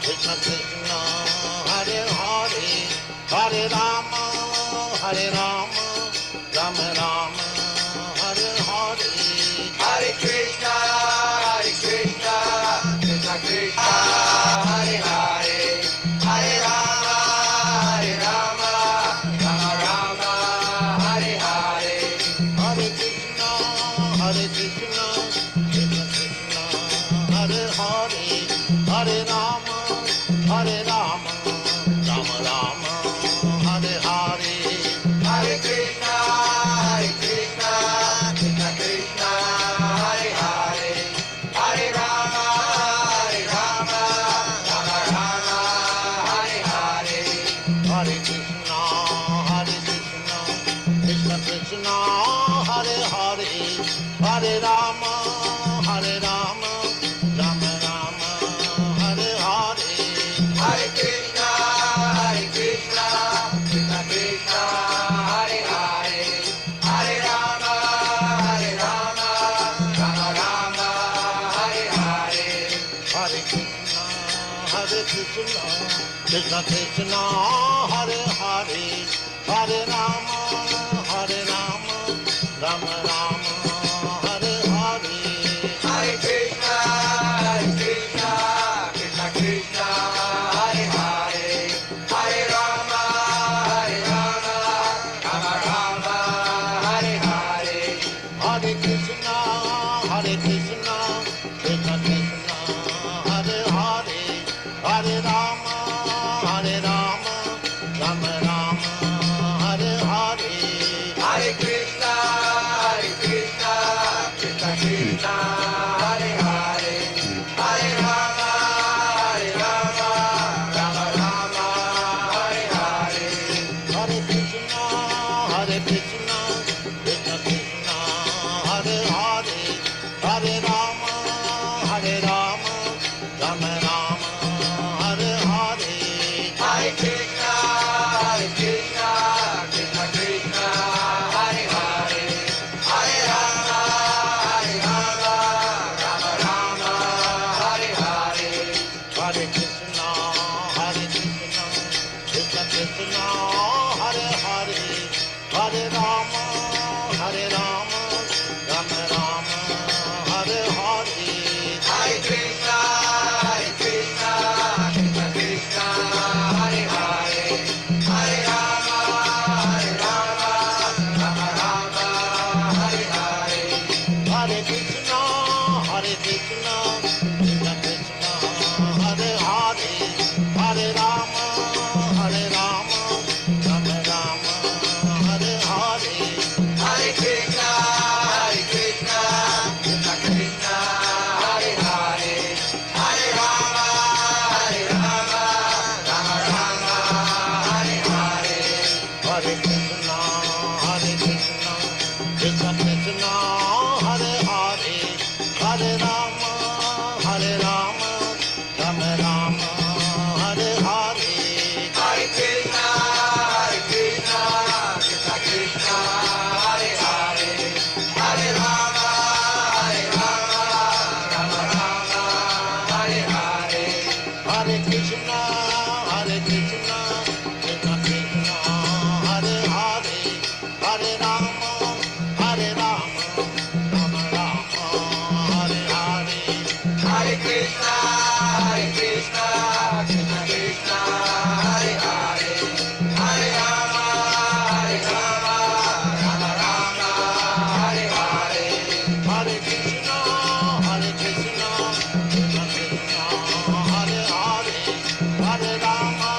Krishna Krishna Hare Hare Hare Rama Hare Rama Rama Rama Hare Hare Hare Krishna Krishna Krishna Hare Hare Hare Rama Rama Rama Hare Hare Hare Krishna Krishna Krishna Hare Hare Hare Rama Hare Rama Rama Rama Hare Hare Hare Krishna Krishna Krishna Hare Hare Hare Rama Rama Rama Hare Hare Hare Krishna Krishna Krishna Hare Hare Hare Rama Rama Rama Hare Hare Hare Krishna Krishna Krishna Hare Hare Hare Rama Rama Rama Hare Hare Hare Krishna Krishna Krishna Hare Hare Hare Rama Rama Rama Hare Hare Hare Krishna Krishna Krishna Hare Hare Hare Rama Rama Rama Hare Hare Hare Krishna Krishna Krishna Hare Hare Hare Rama Rama Rama Hare Hare Hare Krishna Krishna Krishna Hare Hare Hare Rama Rama Rama Hare Hare Hare Krishna Krishna Krishna Hare Hare Hare Rama Rama Rama Hare Hare Hare Krishna Krishna Krishna Hare Hare Hare Rama Rama Rama Hare Hare Hare Krishna Krishna Krishna Hare Hare Hare Rama Rama Rama Hare Hare Hare Krishna Krishna Krishna Hare Hare Hare Rama Rama Rama Hare Hare Hare Krishna Krishna Krishna Hare Hare Hare Rama Rama Rama Hare Hare Hare Krishna Krishna Krishna Hare Hare Hare Rama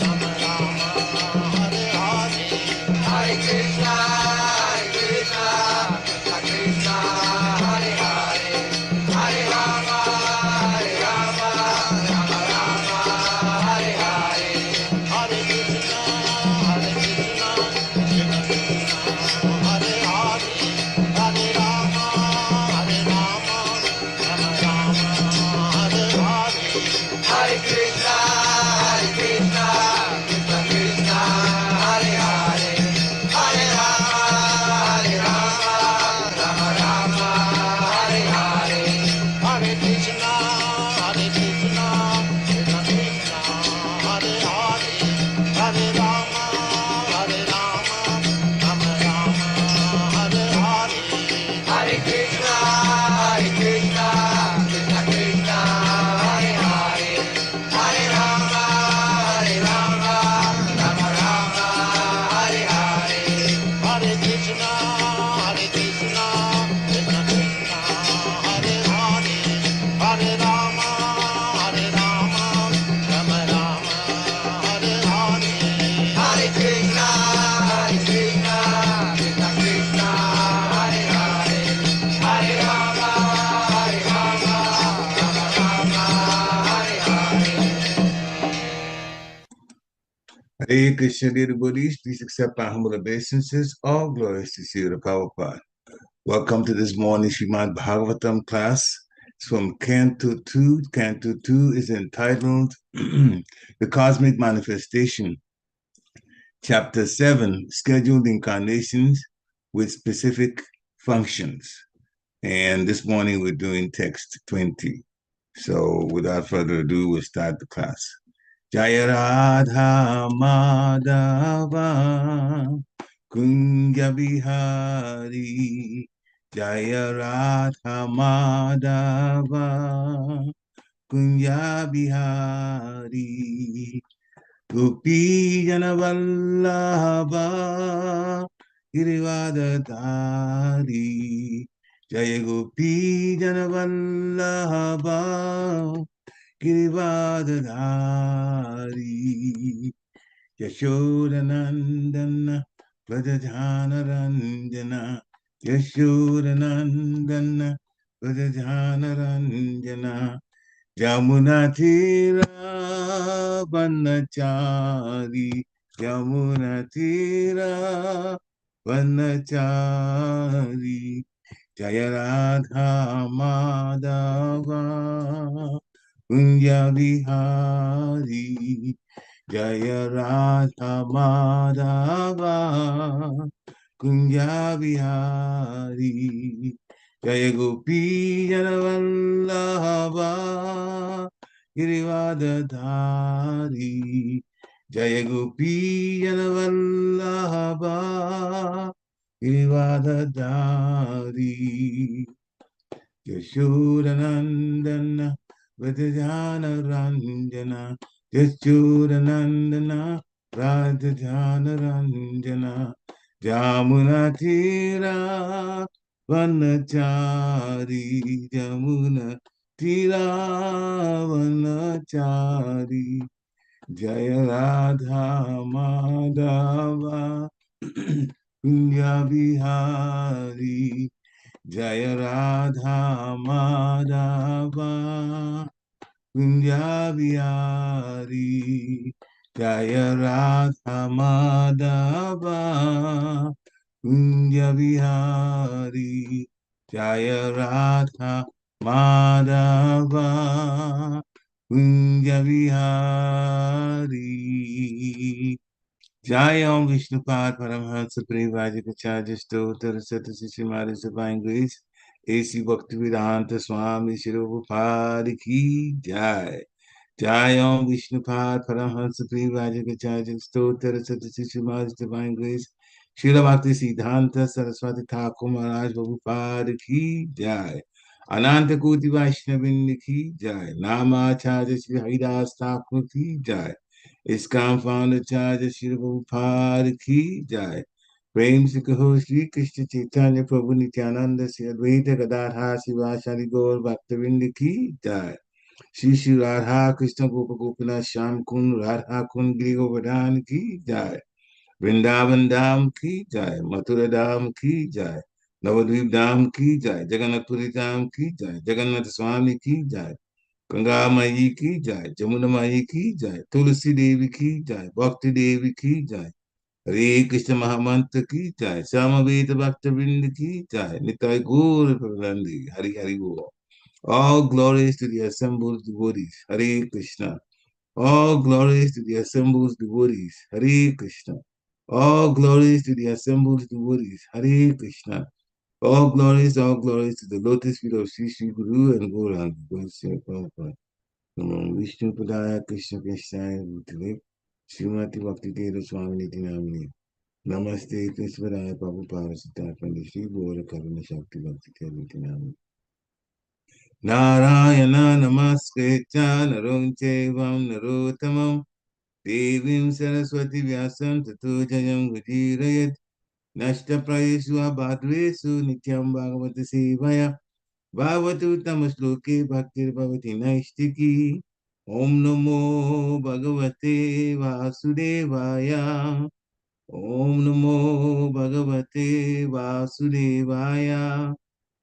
Rama Rama Hare Hare Hare Krishna Krishna Krishna Hare Hare Hare Rama Rama Rama Hare Hare Hare Krishna Krishna Krishna Hare Krishna, dear devotees, please accept our humble obeisances. All glories to Sri Prabhupada. Welcome to this morning Srimad Bhagavatam class. It's from Canto 2. Canto 2 is entitled The Cosmic Manifestation. Chapter 7, Scheduled Incarnations with Specific Functions. And this morning we're doing text 20. So without further ado, we'll start the class. Jaya Radha Madhava Kunja Bihari Jaya Radha Madhava Kunja Bihari Gopi Jana Vallabha Girivadadhari Jaya Gopi Jana Vallabha Girivadadhari Yashodanandana Vrajajhanaranjana Yashodanandana Vrajajhanaranjana Yamunatira Vanachari Yamunatira Vanachari Jaya Radha Madhava Kunja Bihari Jaya Radha Madhava Kunja Bihari Jaya Gopi Jana Vallabha Girivadadhari Jaya Gopi Jana Vallabha Girivadadhari Yashodanandana Vrajajhanaranjana Yashodanandana Vrajajhanaranjana Jamunatira Vanachari Jamunatira Vanachari Jaya Radha Madhava Kunja Bihari Jaya Radha Madhava Kunja Bihari Jaya Radha Madhava Kunja Bihari Jaya Radha Madhava Kunja Bihari Jayam Vishnupad Paramhansa Parivajikacharya Stotra Satasishimari Divine Grace A.C. Bhaktivedanta Swami Shirupadi Ki Jai. Jayam Vishnupad Paramhansa Parivajikacharya Stotra Satasishimari Divine Grace Srila Bhakti Siddhanta Saraswati Thakur Maharaj Prabhupada Ki Jai. Ananta Koti Vaishnavindi Ki Jai. Namacharya Shri Haridas Thakur Ki Jai. ISKCON founder Charya Shri Prabhupada Ki Jai. Prem Se Kaho Shri Krishna Chaitanya Prabhu Nityananda Shri Advaita Gadadhar Shivashari Gaur Bhaktivinoda Ki Jai. Shri Shri Radha Krishna Gopa Gopinath Shyam Kund Radha Kund Giri Govardhan Ki Jai. Vrindavan Dham Ki Jai. Mathura Dham Ki Jai. Navadvip Dham Ki Jai. Jagannath Puri Dham Ki Jai. Jagannath Swami Ki Jai. Ganga Mayi Ki Jai, Jamuna Mayi Ki Jai, Tulsi Devi Ki Jai, Bhakti Devi Ki Jai, Hare Krishna Mahamantra Ki Jai, Samaveta Bhakta Vrinda Ki Jai, Nitai Gaur Pravalandi, Hari Hari Bo. All glories to the assembled devotees, Hare Krishna. All glories to the assembled devotees, Hare Krishna. All glories to the assembled devotees, Hare Krishna. All glories to the lotus feet of Sri Sri Guru and Gauranga. Vishnu Padaya Krishna Krishna Bhutale Srimati Bhakti Tera Swami Niti Namini Namaste Krishna Padaya Prabhupada Siddhartha Pandit Sri Gaura Karuna Shakti Bhakti Tera Niti Namini Narayana Namaskricha Narom Chevam Narottamam Devim Saraswati Vyasam Tato Jayam Gujirayat Nashta Prayeshu Abhadresu Nityam Bhagavata Sevaya Bhavatu Tamasloke Bhaktir Bhavati Naistiki Om Namo Bhagavate Vasudevaya Om Namo Bhagavate Vasudevaya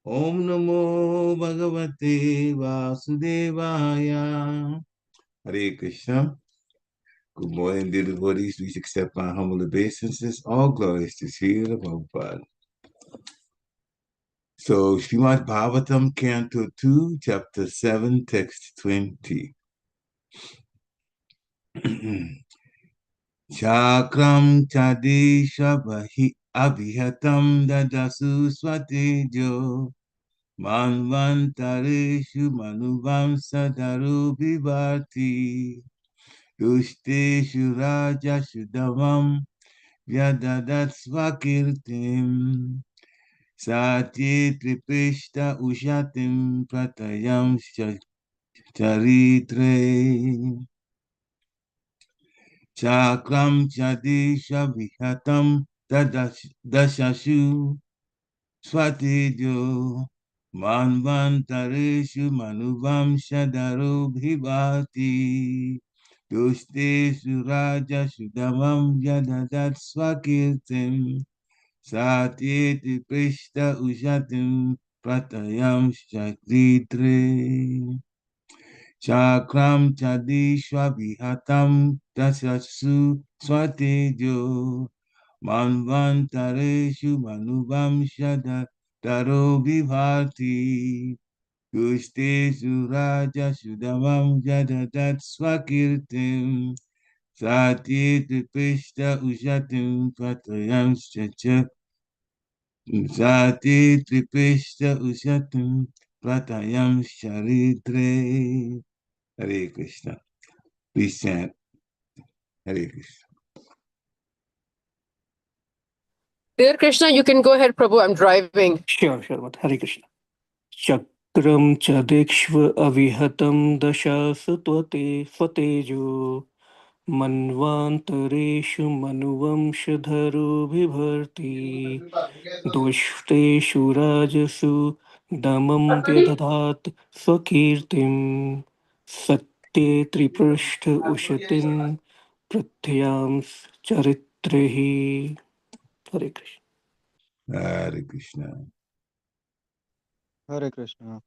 Om Namo Bhagavate Vasudevaya Hare Krishna. Good morning, dear devotees. Please accept my humble obeisances. All glories to Srila Prabhupada. So, Srimad Bhagavatam, Canto 2, Chapter 7, Text 20. Cakraṁ chadesha avihataṁ daśasu sva-tejo manvantareṣu manu-vaṁśa-dharo bibharti duṣṭeṣu rājasu damaṁ vyadadhāt sva-kīrtiṁ satye tri-pṛṣṭha uśatīṁ prathayaṁś caritraiḥ cakraṁ avihataṁ daśasu sva-tejo manvantareṣu manu-vaṁśa-dharo bibharti duṣṭeṣu rājasu damaṁ vyadadhāt sva-kīrtiṁ satye tri-pṛṣṭha uśatīṁ prathayaṁś caritraiḥ cakraṁ avihataṁ daśasu sva-tejo manvantareṣu manu-vaṁśa-dharo bibharti duṣṭeṣu rājasu damaṁ vyadadhāt sva-kīrtiṁ satye tri-pṛṣṭha uśatīṁ prathayaṁś satye tri-pṛṣṭha uśatīṁ prathayaṁś caritraiḥ. Hare Krishna. Please chant Hare Krishna. Dear Krishna, you can go ahead, Prabhu. I'm driving. Sure. Hare Krishna. Cakraṁ ca dikṣv avihataṁ daśasu sva-tejo manvantareṣu manu-vaṁśa-dharo bibharti duṣṭeṣu rājasu damaṁ vyadadhāt sva-kīrtiṁ satye tri-pṛṣṭha uśatīṁ prathayaṁś caritraiḥ. Hare Krishna. Hare Krishna. Hare Krishna.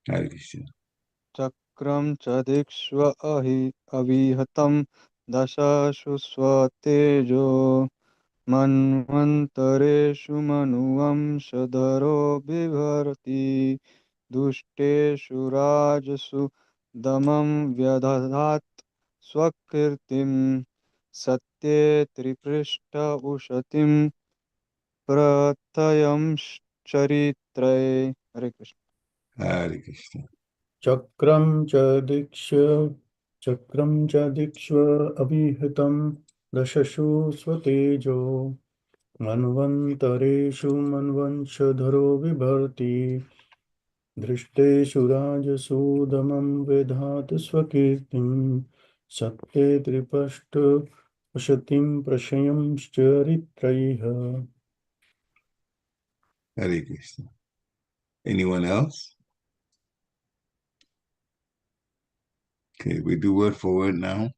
Hare Krishna. Cakraṁ ca dikṣv avihataṁ daśasu sva-tejo manvantareṣu manu-vaṁśa-dharo bibharti duṣṭeṣu rājasu damaṁ vyadadhāt sva-kīrtiṁ satye tri-pṛṣṭha uśatīṁ prathayaṁś caritraiḥ. Hare Krishna. Hare Krishna. Cakraṁ ca dikṣv avihataṁ daśasu sva-tejo manvantareṣu manvantareṣu bibharti duṣṭeṣu rājasu damaṁ vyadadhāt sva-kīrtiṁ satye tri-pṛṣṭha uśatīṁ prathayaṁś caritraiḥ. Hare Krishna. Anyone else? Okay, we do word for word now.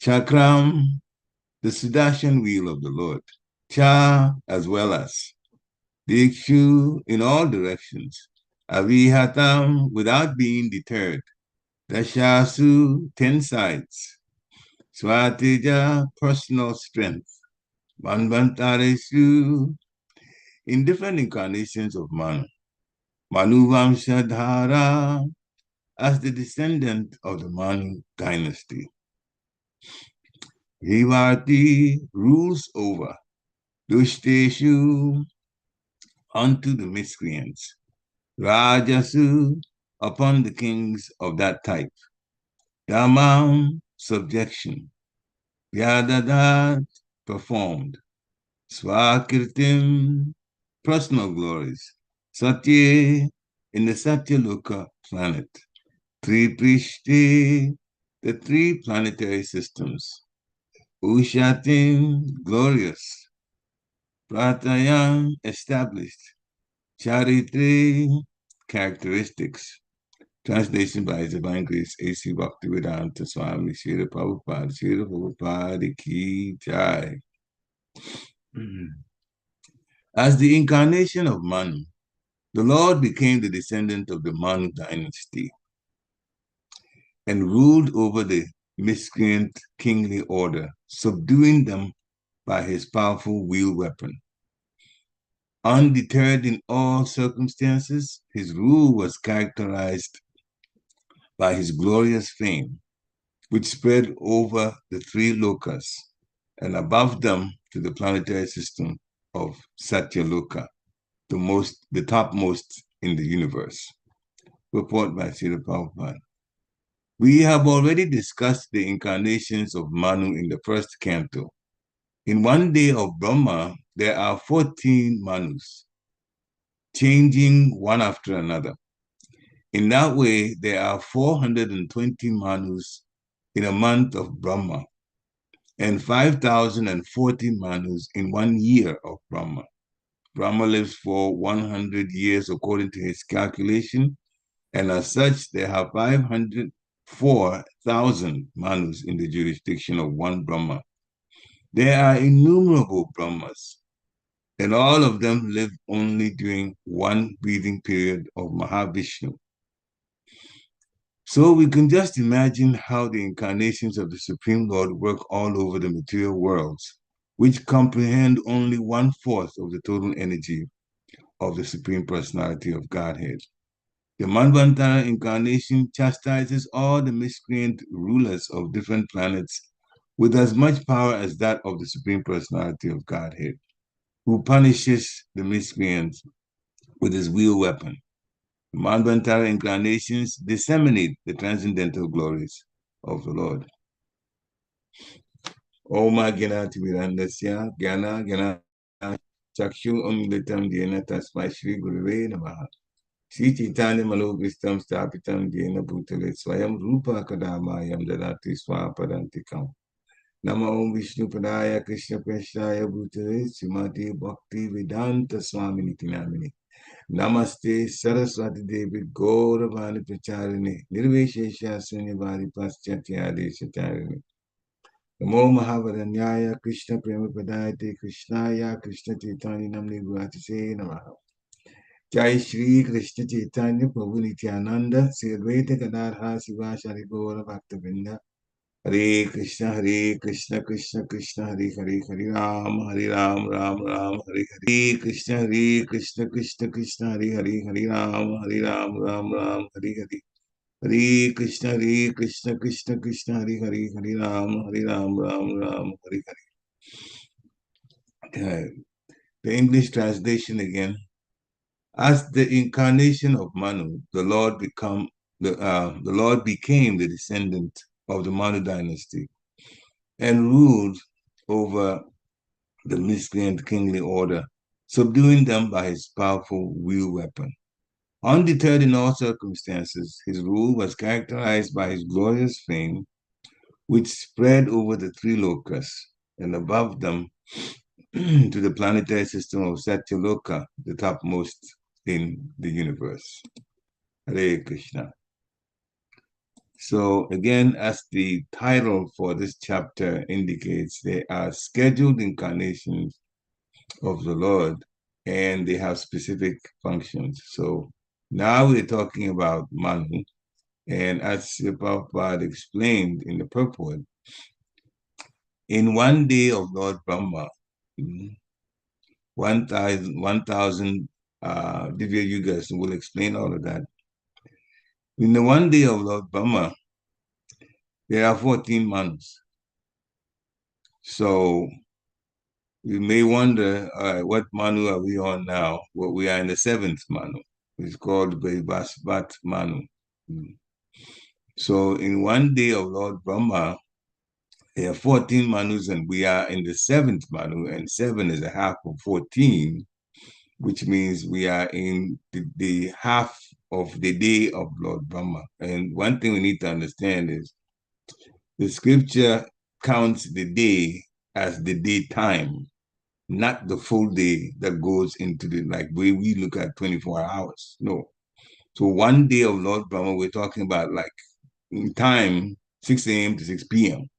Cakraṁ, the Sudarshan wheel of the Lord. Cha, as well as. Dikṣv, in all directions. Avihataṁ, without being deterred. Daśasu, 10 sides. Sva-tejo, personal strength. Manvantareṣu, in different incarnations of Manu. Manu-vaṁśa-dharo, as the descendant of the Manu dynasty. Bibharti, rules over. duṣṭeṣu, unto the miscreants. Rājasu, upon the kings of that type. Damaṁ, subjection. Vyadadhāt, performed. Sva-kīrtiṁ, personal glories. Satye, in the Satyaloka planet. Tri-pṛṣṭha, the 3 planetary systems. Uśatīṁ, glorious. Prathayaṁ, established. Caritraiḥ, characteristics. Translation by His Divine Grace A.C. Bhaktivedanta Swami Srila Prabhupada Ki Jai. As the incarnation of Manu, the Lord became the descendant of the Manu dynasty and ruled over the miscreant kingly order, subduing them by his powerful wheel weapon. Undeterred in all circumstances, his rule was characterized by his glorious fame, which spread over the three lokas and above them to the planetary system of Satyaloka, the topmost in the universe. Report by Srila Prabhupada. We have already discussed the incarnations of Manu in the first canto. In one day of Brahma, there are 14 Manus, changing one after another. In that way, there are 420 Manus in a month of Brahma, and 5,040 Manus in 1 year of Brahma. Brahma lives for 100 years according to his calculation, and as such, there are 504,000 Manus in the jurisdiction of one Brahma. There are innumerable Brahmas, and all of them live only during one breathing period of Mahavishnu. So we can just imagine how the incarnations of the Supreme Lord work all over the material worlds, which comprehend only 1/4 of the total energy of the Supreme Personality of Godhead. The Manvantara incarnation chastises all the miscreant rulers of different planets with as much power as that of the Supreme Personality of Godhead, who punishes the miscreants with his wheel weapon. The Manvantara incarnations disseminate the transcendental glories of the Lord. Oma Gyanati Virandasya Gyana Gyana Chakshu Undeterred Jena Tasmai Shri Gurave Namaha. Sri Chaitanya Malokristam Stapitam Jena Bhutale Swayam Rupa Kadamayam Dadati Swapadantikam. Nama Om Vishnu Padaya Krishna Prasthaya Bhutale Srimati Bhakti Vedanta Swami Nitinamini. Namaste Saraswati Devi Gauravani Pracharini Nirveshesha Sunyavari Paschatya Deshacharini. Namo Mahavaranyaya Krishna Prema Padayate Krishnaya Krishna Chaitanya Namni Bhutase Namaha. Jai Shri Krishna Chaitanya Prabhu Nityananda Sri Advaita Gadadhara Sivasari Gaura Bhaktavinda. Hare Krishna Krishna Krishna Hare Hare Hare Ram Ram Ram Hare Hare Krishna Krishna Krishna Hare Hare Hare Ram Ram Ram Hare Hare Hare Krishna Krishna Krishna Hare Hare Hare Ram Ram Ram Hare Hare. The English translation again. As the incarnation of Manu, the Lord became the descendant of the Manu dynasty and ruled over the miscreant kingly order, subduing them by his powerful wheel weapon. Undeterred in all circumstances, his rule was characterized by his glorious fame, which spread over the three lokas and above them to the planetary system of Satyaloka, the topmost in the universe. Hare Krishna. So again, as the title for this chapter indicates, they are scheduled incarnations of the Lord, and they have specific functions. So now we're talking about Manu, and as Prabhupada explained in the purport, in one day of Lord Brahma, 1,000 Divya Yugas, and we'll explain all of that. In the one day of Lord Brahma, there are 14 Manus. So you may wonder, what Manu are we on now? Well, we are in the 7th Manu. It's called Vaivasvat Manu. So in one day of Lord Brahma, there are 14 Manus, and we are in the 7th Manu, and 7 is a half of 14, which means we are in the half of the day of Lord Brahma. And one thing we need to understand is the scripture counts the day as the daytime, not the full day that goes into the, like, way we look at 24 hours. No. So one day of Lord Brahma, we're talking about like in time, 6 a.m. to 6 p.m.,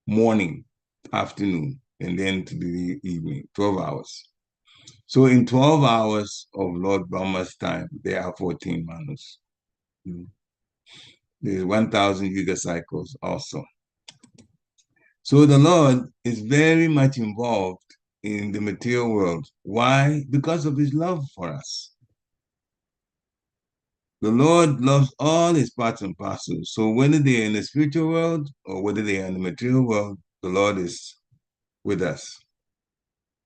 morning, afternoon, and then to the evening, 12 hours. So in 12 hours of Lord Brahma's time, there are 14 Manus. There's 1,000 Yuga cycles also. So the Lord is very much involved in the material world. Why? Because of his love for us. The Lord loves all his parts and parcels. So whether they're in the spiritual world or whether they are in the material world, the Lord is with us.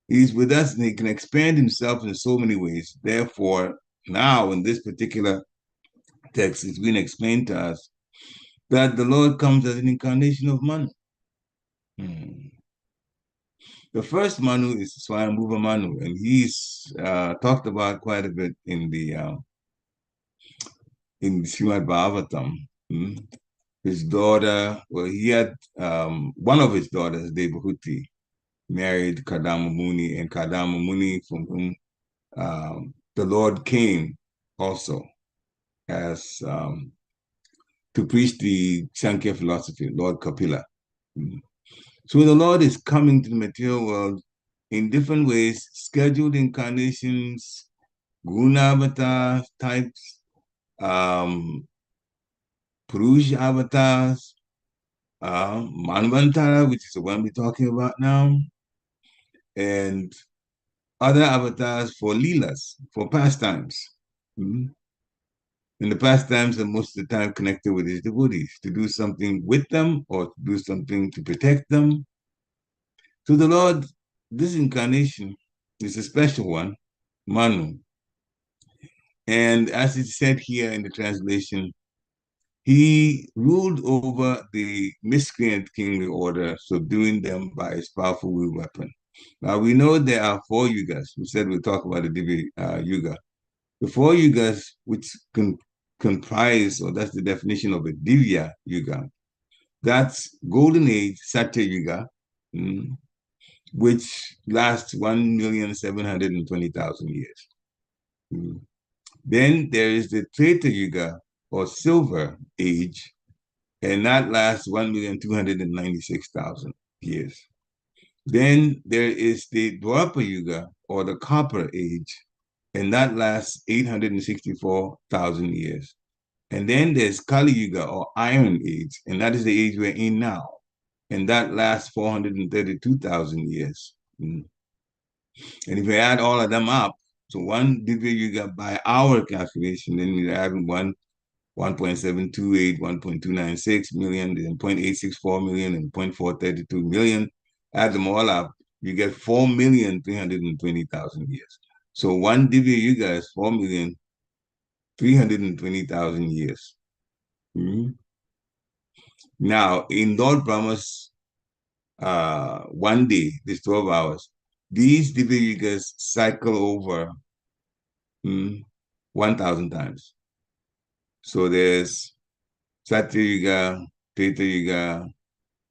He's with us and he can expand himself in so many ways. Therefore, now in this particular text, it's been explained to us that the Lord comes as an incarnation of Manu. The first Manu is Swayambhuva Manu, and he's talked about quite a bit in the Srimad Bhagavatam. His daughter, well, he had one of his daughters, Devhuti, married Kadama Muni, and Kadama Muni, from whom the Lord came also as to preach the Sankhya philosophy, Lord Kapila. So the Lord is coming to the material world in different ways, scheduled incarnations, guna avatar types, Purush avatars, manvantara, which is the one we're talking about now, and other avatars for leelas, for pastimes. And the pastimes are most of the time connected with his devotees, to do something with them or to do something to protect them. So the Lord, this incarnation is a special one, Manu. And as it said here in the translation, he ruled over the miscreant kingly order, subduing them by his powerful will weapon. Now we know there are 4 yugas. We said we'll talk about the Divya yuga. The 4 yugas, which comprise, or that's the definition of a Divya yuga. That's golden age, Satya yuga, which lasts 1,720,000 years. Then there is the Treta yuga, or silver age, and that lasts 1,296,000 years. Then there is the Dwapara yuga, or the copper age, and that lasts 864,000 years. And then there's Kali Yuga, or Iron Age, and that is the age we're in now, and that lasts 432,000 years. And if we add all of them up, so one Divya Yuga by our calculation, then we add 1.728, 1.296 million, then 0.864 million, and 0.432 million. Add them all up, you get 4,320,000 years. So one Divya Yuga is 4,320,000 years. Now, in Lord Brahma's one day, this 12 hours, these Divya Yugas cycle over 1,000 times. So there's Satya Yuga, Treta Yuga,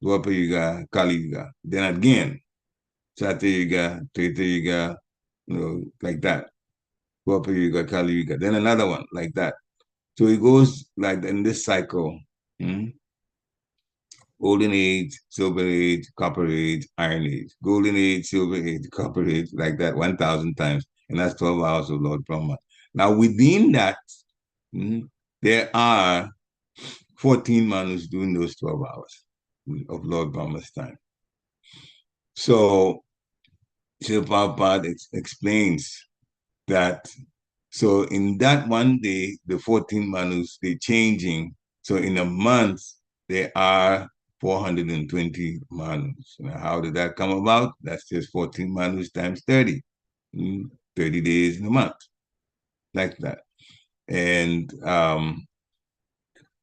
Dwapara Yuga, Kali Yuga. Then again, Satya Yuga, Treta Yuga, like that. Dwapara Yuga, Kali Yuga. Then another one like that. So it goes like in this cycle. Golden Age, Silver Age, Copper Age, Iron Age. Golden Age, Silver Age, Copper Age, like that 1,000 times. And that's 12 hours of Lord Brahma. Now within that, there are 14 Manus doing those 12 hours of Lord Brahma's time. So Srila Prabhupada explains that, so in that one day, the 14 Manus, they're changing. So in a month, there are 420 Manus. Now, how did that come about? That's just 14 Manus times 30. 30 days in a month, like that. And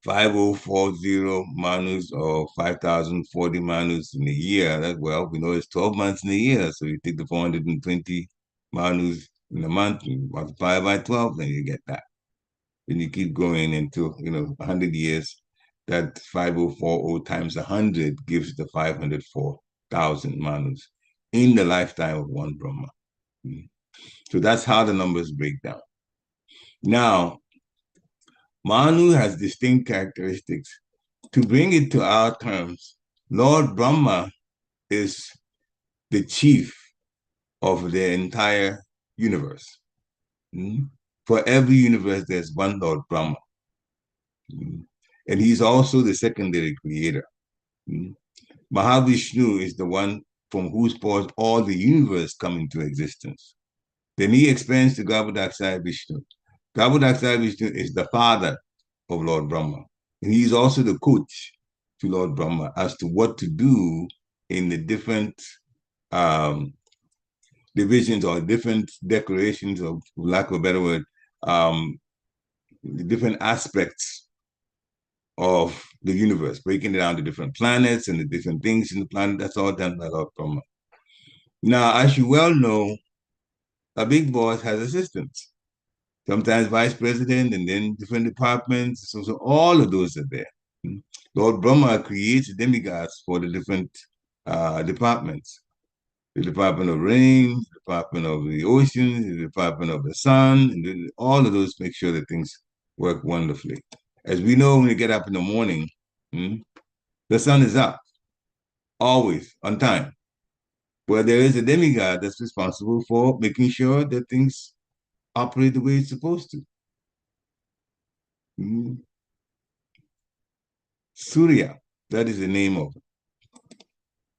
5040 Manus, or 5,040 Manus in a year. That, well, we know it's 12 months in a year. So you take the 420 Manus in a month, you multiply by 12, then you get that. Then you keep going into 100 years. That 5040 times 100 gives the 504,000 Manus in the lifetime of one Brahma. So that's how the numbers break down. Now, Manu has distinct characteristics. To bring it to our terms, Lord Brahma is the chief of the entire universe. For every universe, there's one Lord Brahma. And he's also the secondary creator. Mahavishnu is the one from whose pores all the universe come into existence. Then he explains to Garbhodakṣaya Vishnu. Garbhodakṣaya Vishnu is the father of Lord Brahma. And he's also the coach to Lord Brahma as to what to do in the different divisions or different declarations, of lack of a better word, the different aspects of the universe, breaking it down to different planets and the different things in the planet. That's all done by Lord Brahma. Now, as you well know, a big boss has assistants, sometimes vice president, and then different departments. So all of those are there. Lord Brahma creates demigods for the different departments. The Department of Rain, the Department of the Oceans, the Department of the Sun, and all of those make sure that things work wonderfully. As we know, when we get up in the morning, the sun is up, always, on time. Well, there is a demigod that's responsible for making sure that things operate the way it's supposed to. Surya, that is the name of it.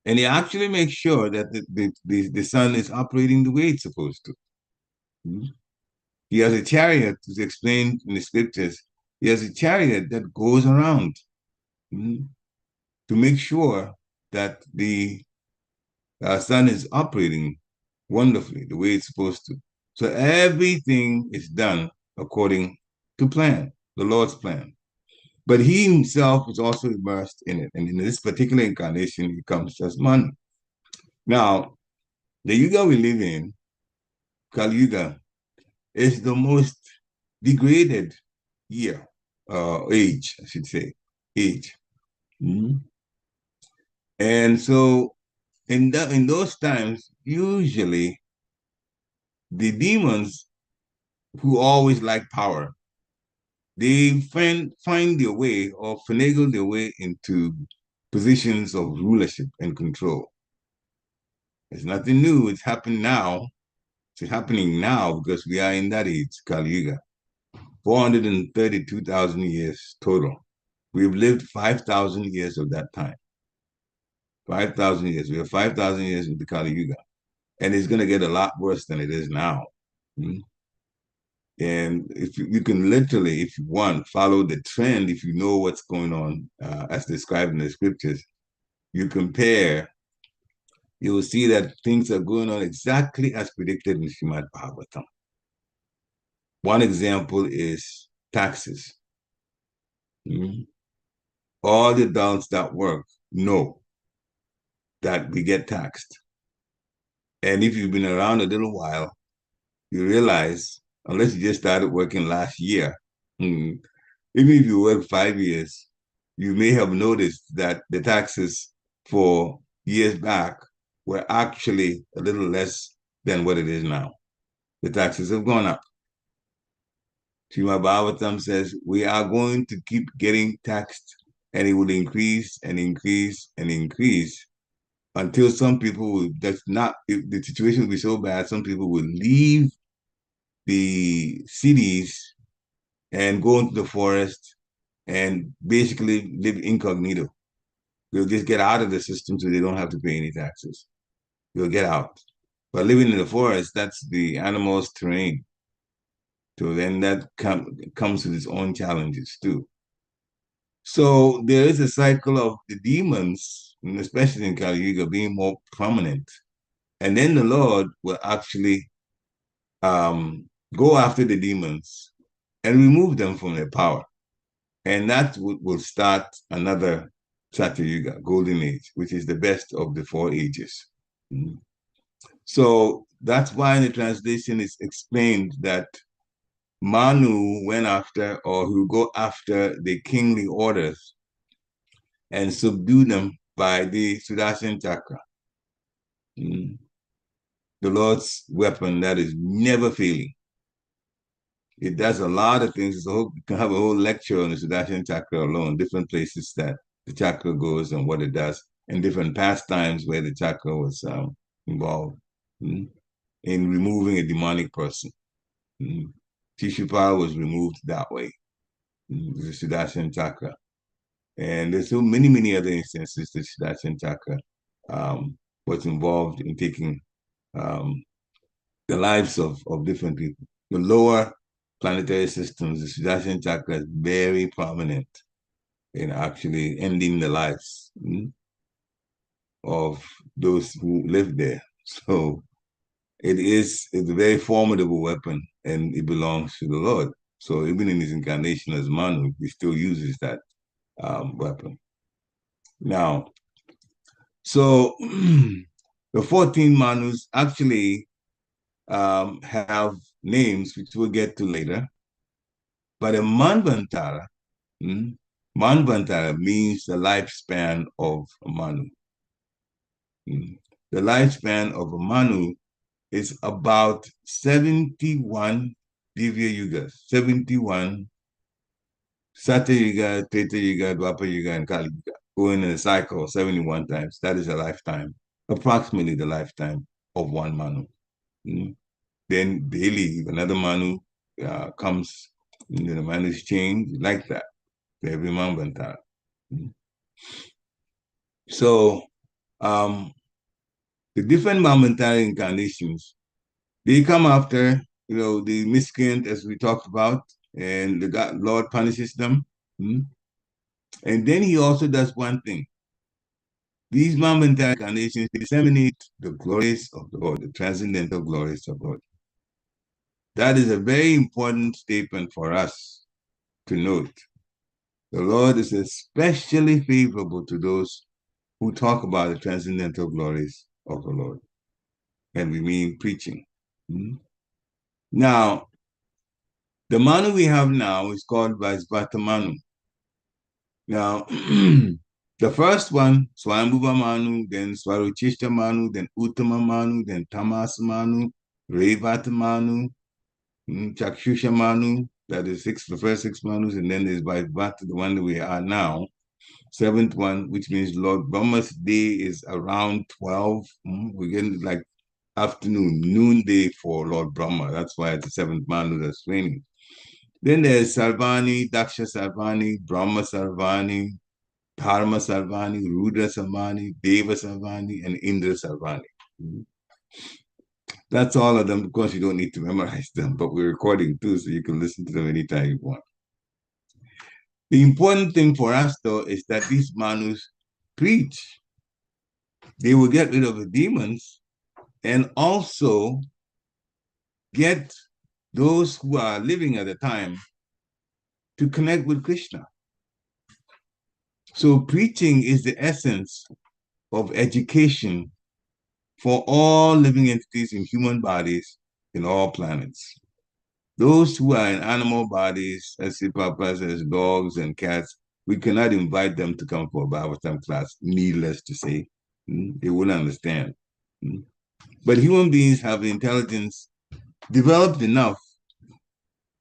And he actually makes sure that the sun is operating the way it's supposed to. He has a chariot, as explained in the scriptures. He has a chariot that goes around to make sure that the sun is operating wonderfully the way it's supposed to. So everything is done according to plan, the Lord's plan. But he himself is also immersed in it. And in this particular incarnation, he comes as Manu. Now, the Yuga we live in, Kali Yuga, is the most degraded year, age, I should say, age. And so in those times, usually the demons who always like power, they find their way or finagle their way into positions of rulership and control. It's nothing new. It's happened now. It's happening now because we are in that age, Kali Yuga. 432,000 years total. We've lived 5,000 years of that time. 5,000 years. We have 5,000 years into Kali Yuga. And it's going to get a lot worse than it is now. And if you can literally, if you want, follow the trend, if you know what's going on, as described in the scriptures, you compare, you will see that things are going on exactly as predicted in Srimad Bhagavatam. One example is taxes. All the adults that work know that we get taxed. And if you've been around a little while, you realize, unless you just started working last year, even if you work 5 years, you may have noticed that the taxes for years back were actually a little less than what it is now. The taxes have gone up. Srimad Bhagavatam says we are going to keep getting taxed, and it will increase and increase and increase until some people will, the situation will be so bad, some people will leave the cities and go into the forest and basically live incognito. They'll just get out of the system so they don't have to pay any taxes. They'll get out. But living in the forest, that's the animal's terrain. So then that comes with its own challenges too. So there is a cycle of the demons, and especially in Kali Yuga, being more prominent. And then the Lord will actually go after the demons and remove them from their power. And that will start another Satya Yuga, golden age, which is the best of the 4 ages. So that's why in the translation it's explained that Manu went after, or who go after, the kingly orders and subdue them by the Sudarshan Chakra. The Lord's weapon that is never failing. It does a lot of things. You can have a whole lecture on the Sudarshan Chakra alone, different places that the chakra goes and what it does, and different pastimes where the chakra was involved in removing a demonic person. Tishupal was removed that way, the Sudarshan Chakra. And there's so many other instances that Sudarshan Chakra was involved in taking the lives of different people. The lower planetary systems, the Sudarshan Chakra is very prominent in actually ending the lives of those who live there. So it's a very formidable weapon, and it belongs to the Lord. So even in his incarnation as Manu, he still uses that weapon. Now, so the 14 Manus actually have names, which we'll get to later. But a manvantara, manvantara means the lifespan of a Manu. The lifespan of a Manu is about 71 Divya Yugas, 71 Satya Yuga, Treta Yuga, Dwapara Yuga, and Kali Yuga, going in a cycle 71 times. That is a lifetime, approximately the lifetime of one Manu. Then daily, another Manu comes, the Manu is changed like that for every manvantara. So the different manvantara incarnations, they come after, the miscreant, as we talked about, and the God, Lord punishes them. And then he also does one thing. These manvantara incarnations disseminate the glories of the Lord, the transcendental glories of God. That is a very important statement for us to note. The Lord is especially favorable to those who talk about the transcendental glories of the Lord. And we mean preaching. Now, the Manu we have now is called Vaisvata Manu. Now, the first one, Swayambhuva Manu, then Swaruchishta Manu, then Uttama Manu, then Tamas Manu, Revata Manu, Chakshusha Manu, that is the first 6 Manus, and then there's Vaisvata, the one that we are now, 7th one, which means Lord Brahma's day is around 12. We're getting like afternoon, noonday for Lord Brahma. That's why it's the 7th Manu that's reigning. Then there's Sarvani, Daksha Sarvani, Brahma Sarvani, Dharma Sarvani, Rudra Sarvani, Deva Sarvani, and Indra Sarvani. That's all of them. Of course, you don't need to memorize them, but we're recording too, so you can listen to them anytime you want. The important thing for us, though, is that these Manus preach. They will get rid of the demons and also get those who are living at the time to connect with Krishna. So preaching is the essence of education for all living entities in human bodies in all planets. Those who are in animal bodies, as Papa says, dogs and cats, we cannot invite them to come for a avihataṁ class, needless to say. They wouldn't understand. But human beings have the intelligence developed enough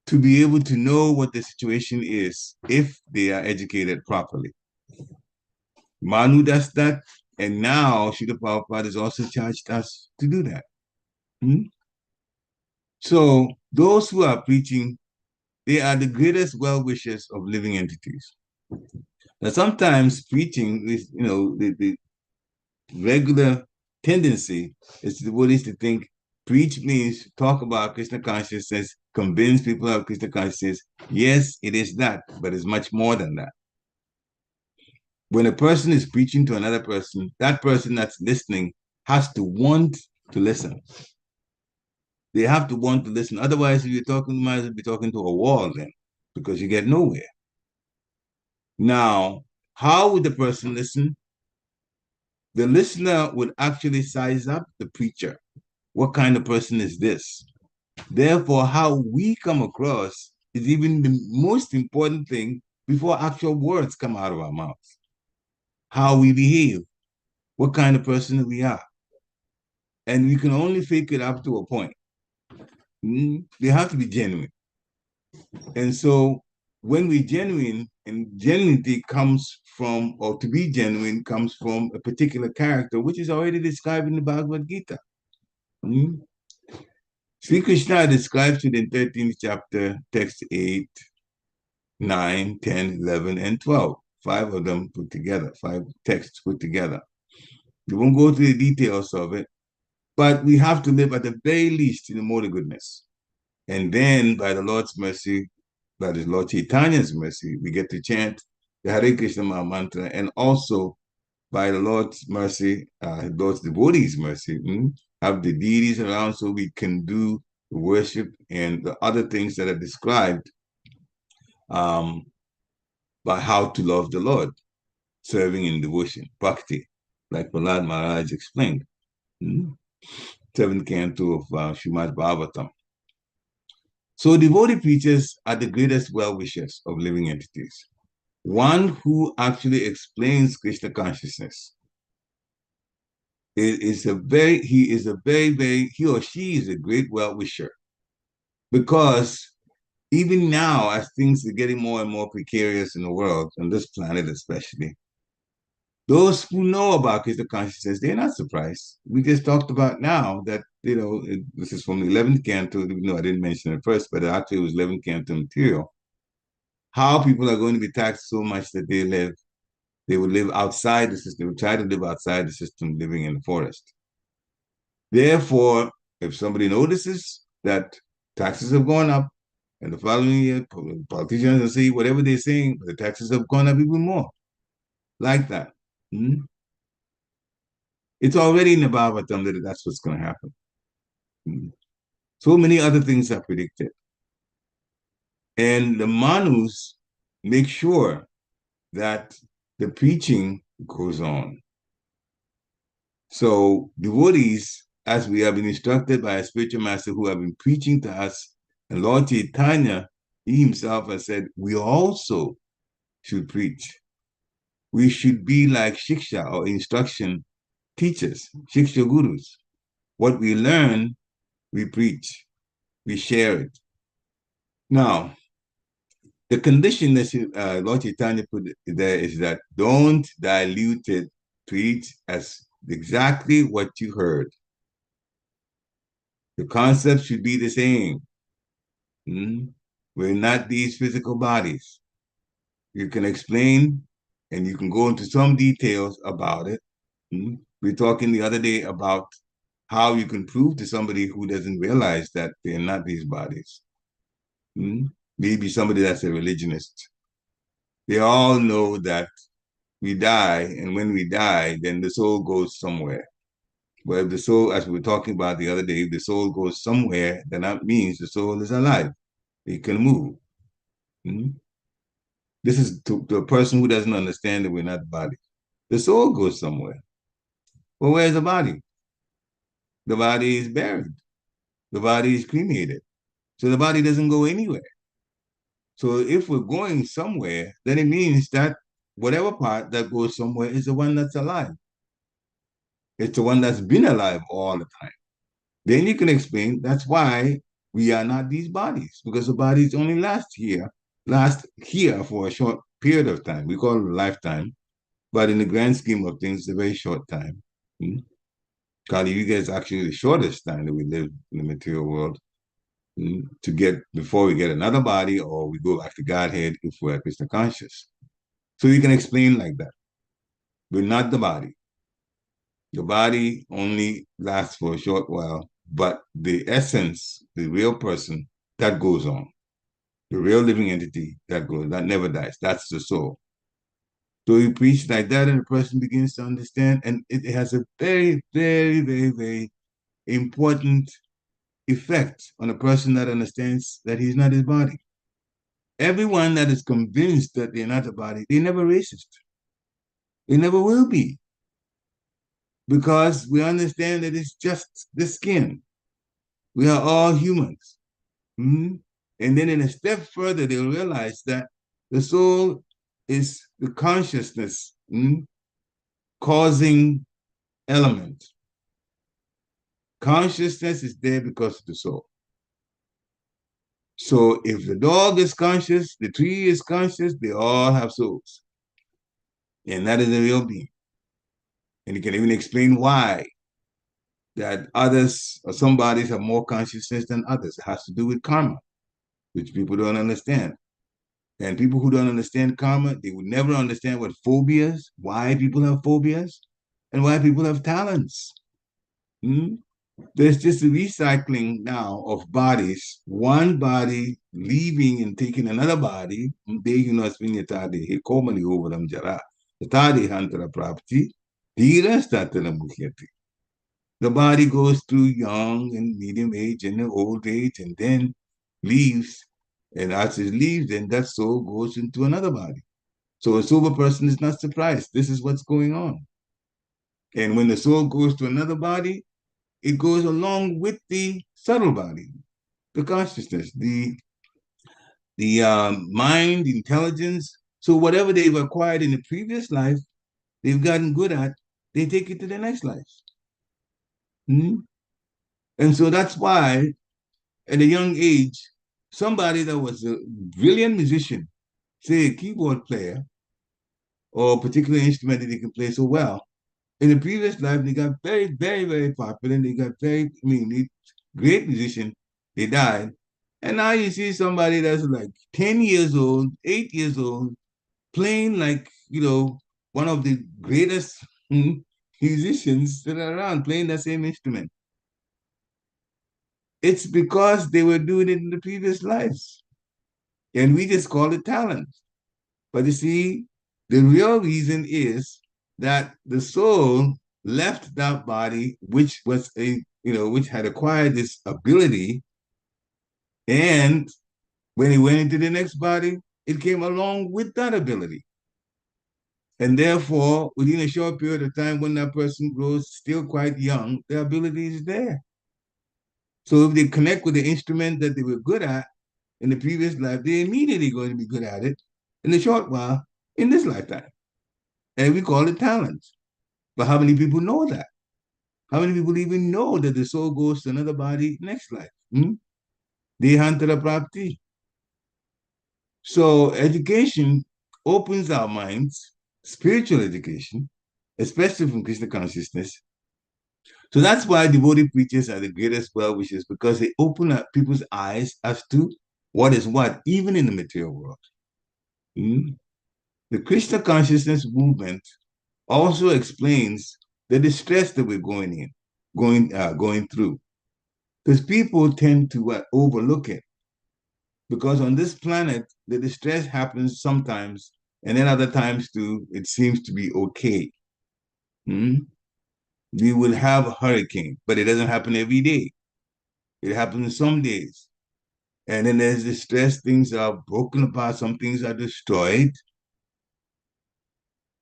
to be able to know what the situation is if they are educated properly. Manu does that, and now Srila Prabhupada has also charged us to do that. So those who are preaching, they are the greatest well-wishers of living entities. Now sometimes preaching is, the regular tendency is the Buddhists to think preach means talk about Krishna consciousness, convince people of Krishna consciousness. Yes, it is that, but it's much more than that. When a person is preaching to another person, that person that's listening has to want to listen. They have to want to listen. Otherwise, if you're talking, you might as well be talking to a wall then, because you get nowhere. Now, how would the person listen? The listener would actually size up the preacher. What kind of person is this? Therefore, how we come across is even the most important thing before actual words come out of our mouths. How we behave, what kind of person we are. And we can only fake it up to a point. They have to be genuine. And so when we're genuine, and genuinity comes from, or to be genuine comes from a particular character, which is already described in the Bhagavad Gita. Sri Krishna describes it in 13th chapter, text 8, 9, 10, 11, and 12. 5 of them put together, 5 texts put together. We won't go through the details of it, but we have to live at the very least in the mode of goodness. And then by the Lord's mercy, by the Lord Chaitanya's mercy, we get to chant the Hare Krishna mantra, and also by the Lord's mercy, Lord's devotees' mercy, have the deities around so we can do the worship and the other things that are described by how to love the Lord, serving in devotion, bhakti, like Prahlad Maharaj explained. 7th canto of Srimad Bhagavatam. So devotee preachers are the greatest well-wishers of living entities. One who actually explains Krishna consciousness he or she is a great well-wisher. Because even now, as things are getting more and more precarious in the world, on this planet especially, those who know about Krishna consciousness, they're not surprised. We just talked about now that, this is from the 11th canto. No, I didn't mention it first, but actually it was 11th canto material. How people are going to be taxed so much that they would live outside the system, they would try to live outside the system, living in the forest. Therefore, if somebody notices that taxes have gone up, and the following year, politicians will say whatever they're saying, but the taxes have gone up even more. Like that. It's already in the Bhagavatam that that's what's going to happen. So many other things are predicted. And the Manus make sure that the preaching goes on. So devotees, as we have been instructed by a spiritual master who have been preaching to us, and Lord Chaitanya, he himself has said, we also should preach. We should be like Shiksha or instruction teachers, Shiksha gurus. What we learn, we preach, we share it. Now, the condition that Lord Chaitanya put there is that don't dilute it, preach as exactly what you heard. The concept should be the same. We're not these physical bodies. You can explain and you can go into some details about it. We were talking the other day about how you can prove to somebody who doesn't realize that they're not these bodies. Maybe somebody that's a religionist. They all know that we die, and when we die, then the soul goes somewhere. Well, if the soul, as we were talking about the other day, if the soul goes somewhere, then that means the soul is alive. It can move. This is to a person who doesn't understand that we're not the body. The soul goes somewhere. Well, where's the body? The body is buried. The body is cremated. So the body doesn't go anywhere. So if we're going somewhere, then it means that whatever part that goes somewhere is the one that's alive. It's the one that's been alive all the time. Then you can explain that's why we are not these bodies, because the bodies only last here for a short period of time. We call it a lifetime, but in the grand scheme of things, it's a very short time. Kali Yuga is actually the shortest time that we live in the material world to get before we get another body or we go back to Godhead if we're Krishna conscious. So you can explain like that. We're not the body. The body only lasts for a short while, but the essence, the real person, that goes on. The real living entity, that never dies. That's the soul. So you preach like that and the person begins to understand, and it has a very, very, very, very important effect on a person that understands that he's not his body. Everyone that is convinced that they're not a body, they're never racist. They never will be. Because we understand that it's just the skin. We are all humans. And then in a step further, they'll realize that the soul is the consciousness causing element. Consciousness is there because of the soul. So if the dog is conscious, the tree is conscious, they all have souls. And that is a real being. And you can even explain why. That others or some bodies have more consciousness than others. It has to do with karma, which people don't understand. And people who don't understand karma, they would never understand what phobias, why people have phobias, and why people have talents. There's just a recycling now of bodies, one body leaving and taking another body. The body goes through young and medium age and old age and then leaves. And as it leaves, then that soul goes into another body. So a sober person is not surprised. This is what's going on. And when the soul goes to another body, it goes along with the subtle body, the consciousness, the mind, intelligence. So whatever they've acquired in the previous life, they've gotten good at, they take it to the next life. And so that's why at a young age, somebody that was a brilliant musician, say a keyboard player, or a particular instrument that they can play so well, in the previous life, they got very, very, very popular. And they got great musician. They died. And now you see somebody that's like 10 years old, 8 years old, playing like, one of the greatest musicians that are around, playing that same instrument. It's because they were doing it in the previous lives. And we just call it talent. But you see, the real reason is that the soul left that body, which was which had acquired this ability, and when it went into the next body, it came along with that ability. And therefore, within a short period of time, when that person grows still quite young, their ability is there. So if they connect with the instrument that they were good at in the previous life, they're immediately going to be good at it in a short while in this lifetime. And we call it talent. But how many people know that? How many people even know that the soul goes to another body next life? Dehantara prapti. So education opens our minds, spiritual education, especially from Krishna consciousness. So that's why devotee preachers are the greatest well-wishers, because they open up people's eyes as to what is what, even in the material world. The Krishna consciousness movement also explains the distress that we're going through. Because people tend to overlook it. Because on this planet, the distress happens sometimes, and then other times too, it seems to be okay. We will have a hurricane, but it doesn't happen every day. It happens some days. And then there's distress, things are broken apart, some things are destroyed.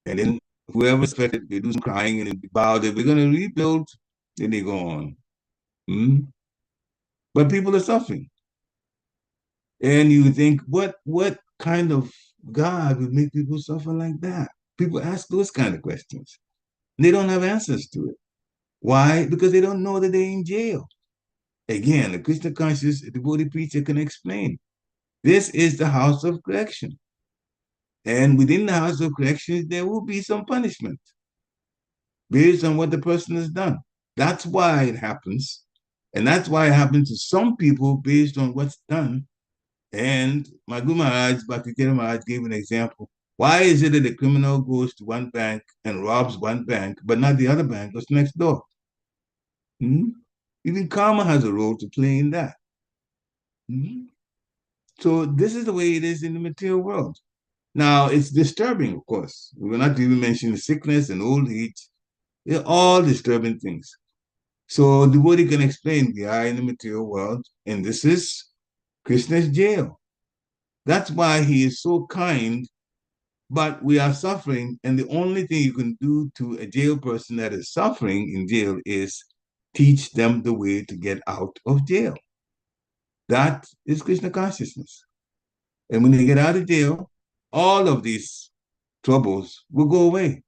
And then whoever's affected, they do some crying and they bow that we're going to rebuild, then they go on. But people are suffering. And you think, what kind of God would make people suffer like that? People ask those kind of questions. They don't have answers to it. Why? Because they don't know that they're in jail. Again, the Krishna conscious devotee preacher can explain. This is the house of correction. And within the house of correction, there will be some punishment based on what the person has done. That's why it happens. And that's why it happens to some people based on what's done. And my Guru Maharaj, Bhakti Maharaj gave an example. Why is it that the criminal goes to one bank and robs one bank, but not the other bank that's next door? Even karma has a role to play in that. So this is the way it is in the material world. Now, it's disturbing, of course. We're not even mentioning sickness and old age. They're all disturbing things. So the devotee can explain, we are in the material world, and this is Krishna's jail. That's why he is so kind, but we are suffering, and the only thing you can do to a jail person that is suffering in jail is teach them the way to get out of jail. That is Krishna consciousness. And when they get out of jail, all of these troubles will go away.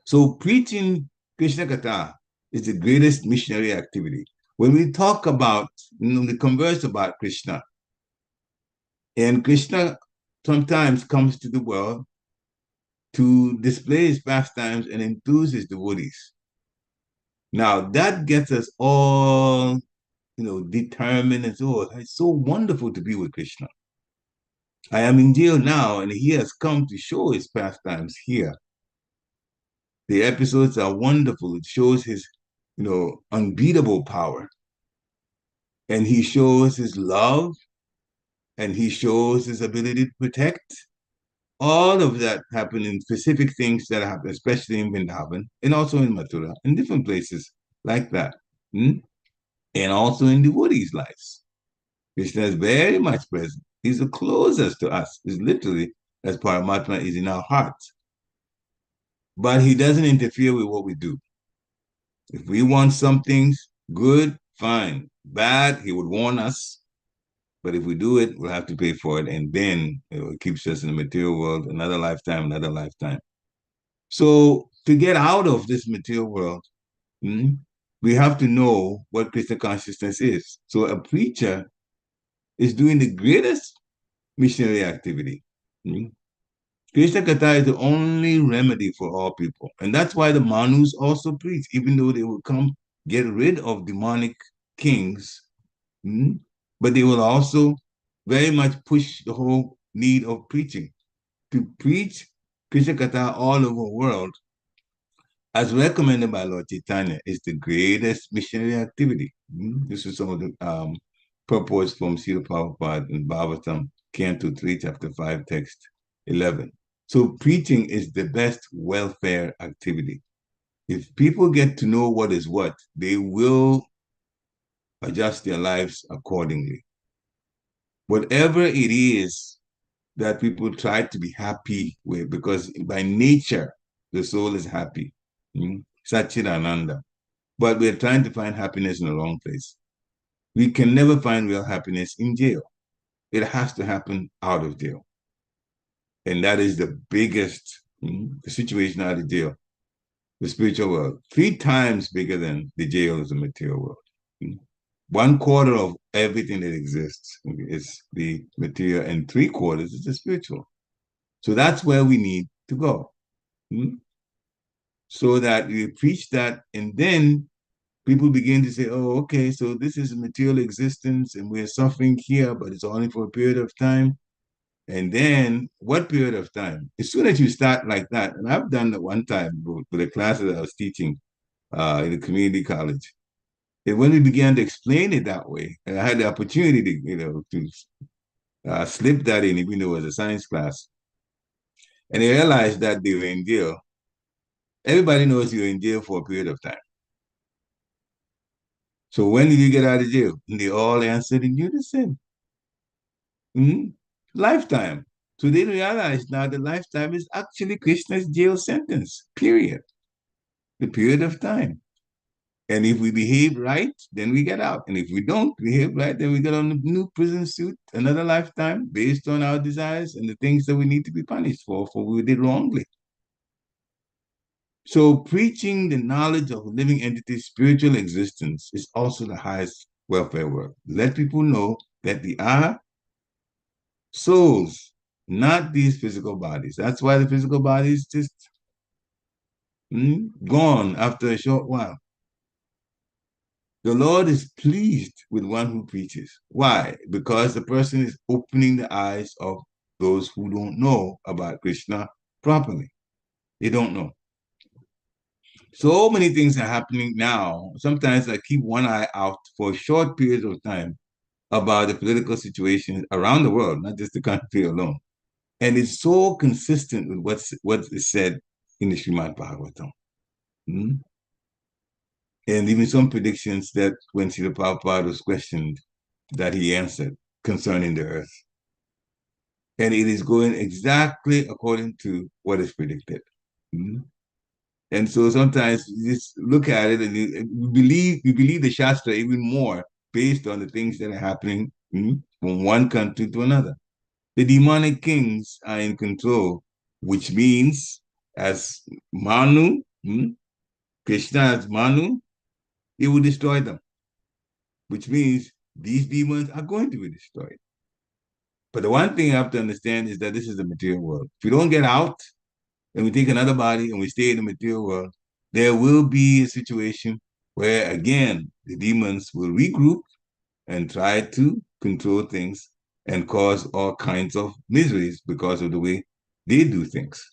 So preaching Krishna Katha is the greatest missionary activity. When we talk about, we converse about Krishna, and Krishna sometimes comes to the world to display his pastimes and enthuse his devotees. Now that gets us all, determined and so on. It's so wonderful to be with Krishna. I am in jail now, and he has come to show his pastimes here. The episodes are wonderful. It shows his, unbeatable power. And he shows his love, and he shows his ability to protect. All of that happened in specific things that happen, especially in Vrindavan, and also in Mathura, in different places like that. And also in devotees' lives. Krishna is very much present. He's the closest to us. He's literally as Paramatma is in our hearts. But he doesn't interfere with what we do. If we want something good, fine. Bad, he would warn us. But if we do it, we'll have to pay for it. And then it keeps us in the material world, another lifetime, another lifetime. So to get out of this material world, we have to know what Krishna consciousness is. So a preacher is doing the greatest missionary activity. Krishna Katha is the only remedy for all people. And that's why the Manus also preach, even though they will come get rid of demonic kings. But they will also very much push the whole need of preaching. To preach Krishna Katha all over the world, as recommended by Lord Chaitanya, is the greatest missionary activity. This is some of the purports from Srila Prabhupada in Bhagavatam, Canto 3, Chapter 5, Text 11. So preaching is the best welfare activity. If people get to know what is what, they will adjust their lives accordingly. Whatever it is that people try to be happy with, because by nature, the soul is happy. Satchidananda. But we're trying to find happiness in the wrong place. We can never find real happiness in jail. It has to happen out of jail. And that is the biggest situation out of jail. The spiritual world, 3 times bigger than the jail is the material world. 1/4 of everything that exists is the material, and 3/4 is the spiritual. So that's where we need to go. So that we preach that, and then people begin to say, oh, okay, so this is a material existence, and we're suffering here, but it's only for a period of time. And then what period of time? As soon as you start like that, and I've done that one time with the classes that I was teaching in the community college. And when we began to explain it that way, and I had the opportunity to slip that in, even though it was a science class, and they realized that they were in jail. Everybody knows you're in jail for a period of time. So when did you get out of jail? And they all answered in unison. Lifetime. So they realize now that lifetime is actually Krishna's jail sentence, period. The period of time. And if we behave right, then we get out. And if we don't behave right, then we get on a new prison suit, another lifetime, based on our desires and the things that we need to be punished for what we did wrongly. So preaching the knowledge of a living entity's spiritual existence is also the highest welfare work. Let people know that they are souls, not these physical bodies. That's why the physical body is just gone after a short while. The Lord is pleased with one who preaches. Why? Because the person is opening the eyes of those who don't know about Krishna properly. They don't know. So many things are happening now. Sometimes I keep one eye out for a short period of time about the political situation around the world, not just the country alone. And it's so consistent with what is said in the Srimad Bhagavatam. And even some predictions that when Srila Prabhupada was questioned, that he answered concerning the earth. And it is going exactly according to what is predicted. And so sometimes you just look at it and you believe the Shastra even more based on the things that are happening from one country to another. The demonic kings are in control, which means as Manu, Krishna as Manu, he will destroy them, which means these demons are going to be destroyed. But the one thing you have to understand is that this is the material world. If we don't get out and we take another body and we stay in the material world, there will be a situation where, again, the demons will regroup and try to control things and cause all kinds of miseries because of the way they do things.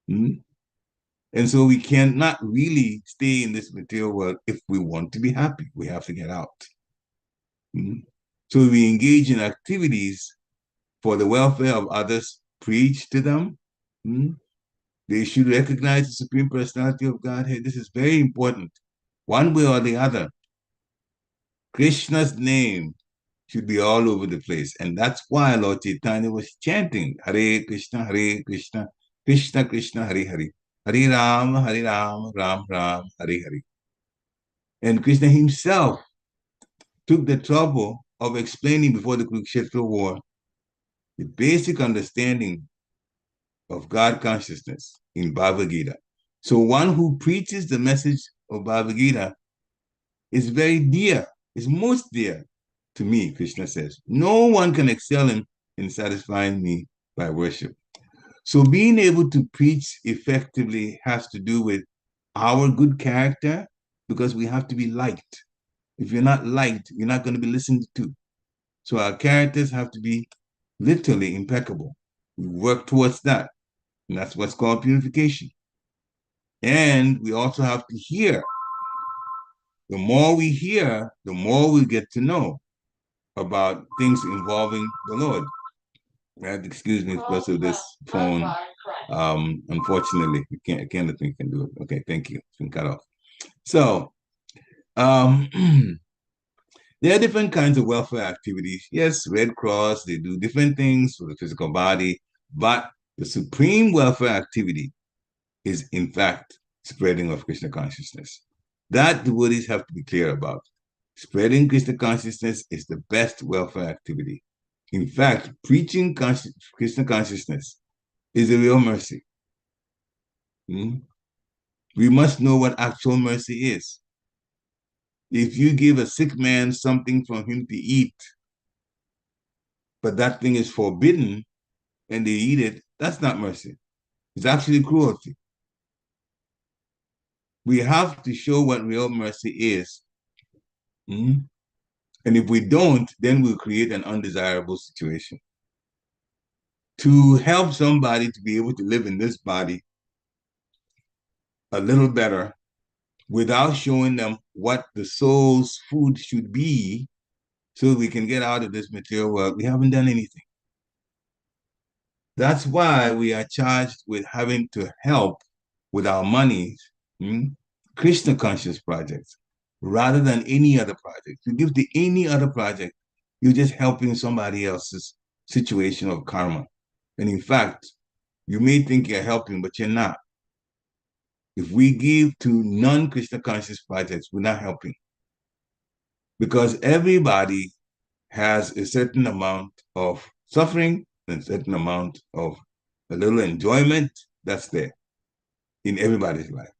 And so we cannot really stay in this material world if we want to be happy. We have to get out. So we engage in activities for the welfare of others, preach to them. They should recognize the Supreme Personality of Godhead. This is very important. One way or the other, Krishna's name should be all over the place. And that's why Lord Chaitanya was chanting, Hare Krishna, Krishna Krishna, Hare Hare. Hare Ram, Ram Ram, Hare Hare. And Krishna himself took the trouble of explaining before the Kurukshetra war the basic understanding of God consciousness in Bhagavad Gita. So one who preaches the message of Bhagavad Gita is very dear, is most dear to me, Krishna says. No one can excel in satisfying me by worship. So being able to preach effectively has to do with our good character, because we have to be liked. If you're not liked, you're not going to be listened to. So our characters have to be literally impeccable. We work towards that. And that's what's called purification. And we also have to hear. The more we hear, the more we get to know about things involving the Lord. Excuse me because of this phone. Unfortunately, we can't. I can't think can do it. Okay, thank you. It's been cut off. So, there are different kinds of welfare activities. Yes, Red Cross, they do different things for the physical body, but the supreme welfare activity is, in fact, spreading of Krishna consciousness. That devotees have to be clear about. Spreading Krishna consciousness is the best welfare activity. In fact, preaching Krishna consciousness is a real mercy. We must know what actual mercy is. If you give a sick man something for him to eat, but that thing is forbidden and they eat it, that's not mercy. It's actually cruelty. We have to show what real mercy is. And if we don't, then we'll create an undesirable situation. To help somebody to be able to live in this body a little better without showing them what the soul's food should be so we can get out of this material world, we haven't done anything. That's why we are charged with having to help with our monies, Krishna conscious projects, rather than any other project. If you give to any other project, you're just helping somebody else's situation of karma. And in fact, you may think you're helping, but you're not. If we give to non-Krishna conscious projects, we're not helping. Because everybody has a certain amount of suffering and a certain amount of a little enjoyment that's there in everybody's life.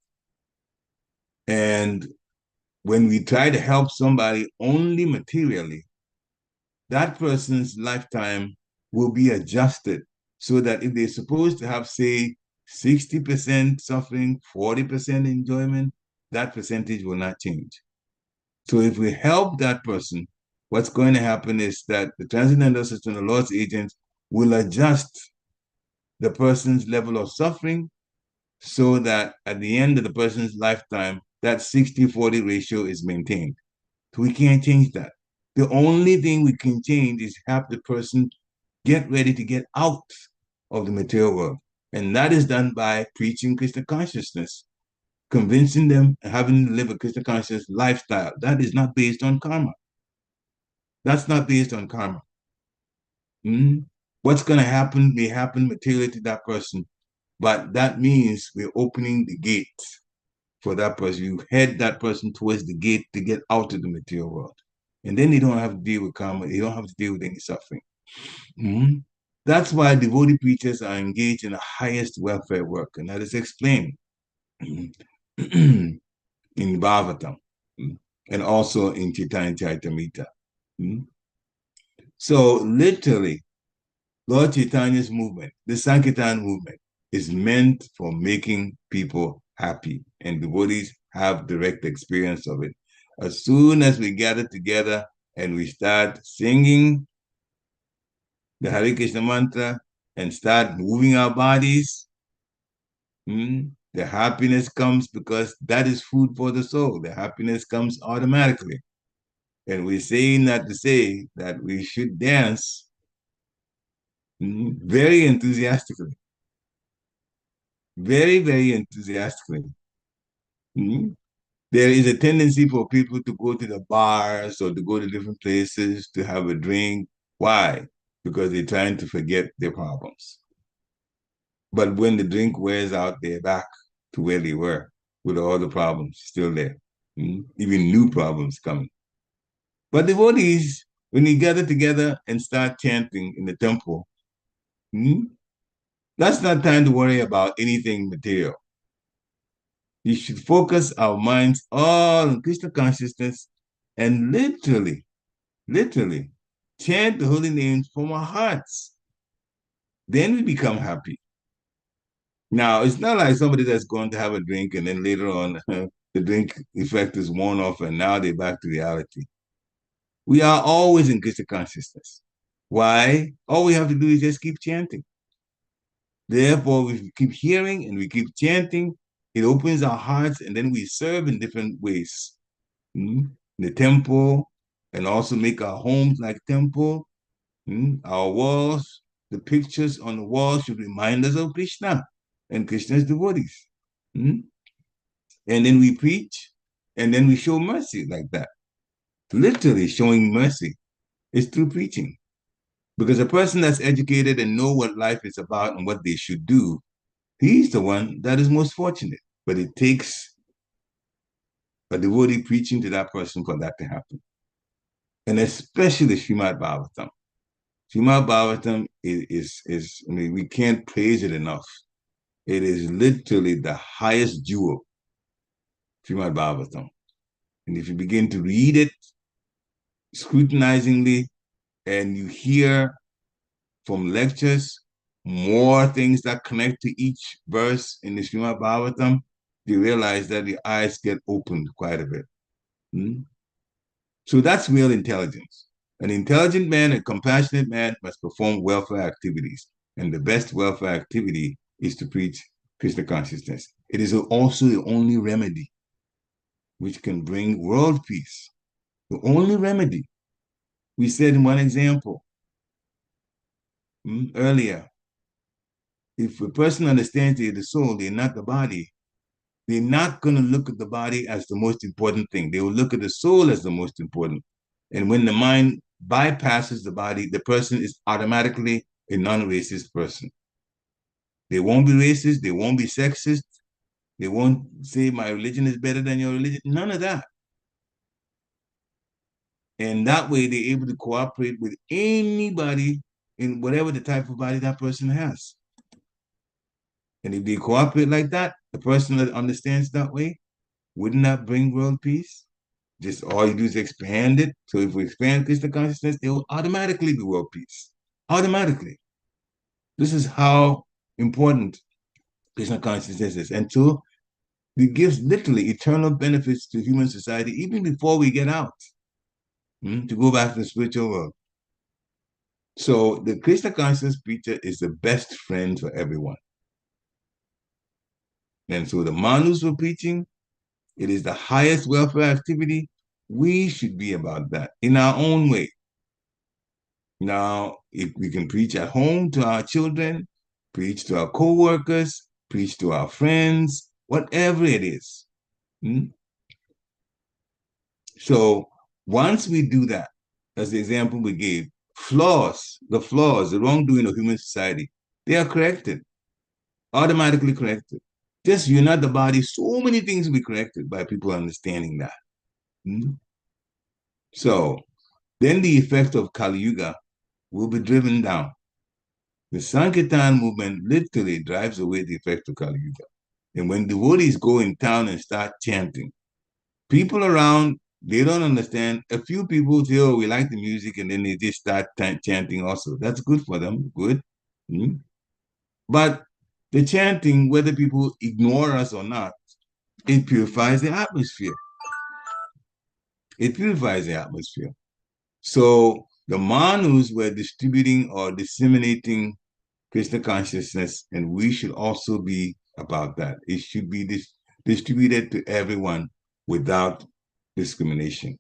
And when we try to help somebody only materially, that person's lifetime will be adjusted so that if they're supposed to have, say, 60% suffering, 40% enjoyment, that percentage will not change. So if we help that person, what's going to happen is that the transcendental system, the Lord's agents, will adjust the person's level of suffering so that at the end of the person's lifetime, that 60-40 ratio is maintained. So we can't change that. The only thing we can change is have the person get ready to get out of the material world. And that is done by preaching Krishna consciousness, convincing them and having them live a Krishna conscious lifestyle. That is not based on karma. That's not based on karma. What's going to happen may happen materially to that person, but that means we're opening the gate for that person. You head that person towards the gate to get out of the material world. And then you don't have to deal with karma. You don't have to deal with any suffering. That's why devotee preachers are engaged in the highest welfare work, and that is explained in Bhagavatam and also in Chaitanya Charitamrita. So literally, Lord Chaitanya's movement, the Sankirtan movement, is meant for making people happy, and devotees have direct experience of it. As soon as we gather together and we start singing the Hare Krishna mantra and start moving our bodies, the happiness comes because that is food for the soul. The happiness comes automatically. And we're saying that to say that we should dance very enthusiastically. Very, very enthusiastically. There is a tendency for people to go to the bars or to go to different places to have a drink. Why? Because they're trying to forget their problems. But when the drink wears out, they're back to where they were with all the problems still there. Even new problems coming. But devotees, when you gather together and start chanting in the temple, that's not time to worry about anything material. You should focus our minds all on Krishna consciousness and literally chant the holy names from our hearts. Then we become happy. Now, it's not like somebody that's going to have a drink and then later on the drink effect is worn off and now they're back to reality. We are always in Krishna consciousness. Why? All we have to do is just keep chanting. Therefore, we keep hearing and we keep chanting. It opens our hearts and then we serve in different ways. In the temple, and also make our homes like temple. Our walls, the pictures on the walls should remind us of Krishna and Krishna's devotees. And then we preach, and then we show mercy like that. Literally showing mercy is through preaching. Because a person that's educated and know what life is about and what they should do, he's the one that is most fortunate. But it takes a devotee preaching to that person for that to happen. And especially Srimad Bhagavatam. Srimad Bhagavatam is I mean, we can't praise it enough. It is literally the highest jewel, Srimad Bhagavatam. And if you begin to read it scrutinizingly and you hear from lectures more things that connect to each verse in the Srimad Bhagavatam, you realize that your eyes get opened quite a bit. So that's real intelligence. An intelligent man, a compassionate man must perform welfare activities. And the best welfare activity is to preach Krishna consciousness. It is also the only remedy which can bring world peace. The only remedy. We said in one example earlier, if a person understands they're the soul, they're not the body, they're not going to look at the body as the most important thing. They will look at the soul as the most important. And when the mind bypasses the body, the person is automatically a non-racist person. They won't be racist. They won't be sexist. They won't say my religion is better than your religion. None of that. And that way they're able to cooperate with anybody in whatever the type of body that person has. And if they cooperate like that, the person that understands that way, wouldn't that bring world peace? Just all you do is expand it. So if we expand Krishna consciousness, it will automatically be world peace. Automatically. This is how important Krishna consciousness is. And so it gives literally eternal benefits to human society even before we get out to go back to the spiritual world. So the Krishna consciousness preacher is the best friend for everyone. And so the manus for preaching, it is the highest welfare activity. We should be about that in our own way. Now, if we can preach at home to our children, preach to our co-workers, preach to our friends, whatever it is. So once we do that, as the example we gave, the wrongdoing of human society, they are corrected, automatically corrected. Just unite the body, so many things will be corrected by people understanding that. So then the effect of Kali Yuga will be driven down. The Sankirtan movement literally drives away the effect of Kali Yuga. And when devotees go in town and start chanting, people around, they don't understand. A few people say, oh, we like the music, and then they just start chanting also. That's good for them, good. But the chanting, whether people ignore us or not, it purifies the atmosphere. It purifies the atmosphere. So the manus were distributing or disseminating Krishna consciousness, and we should also be about that. It should be distributed to everyone without discrimination.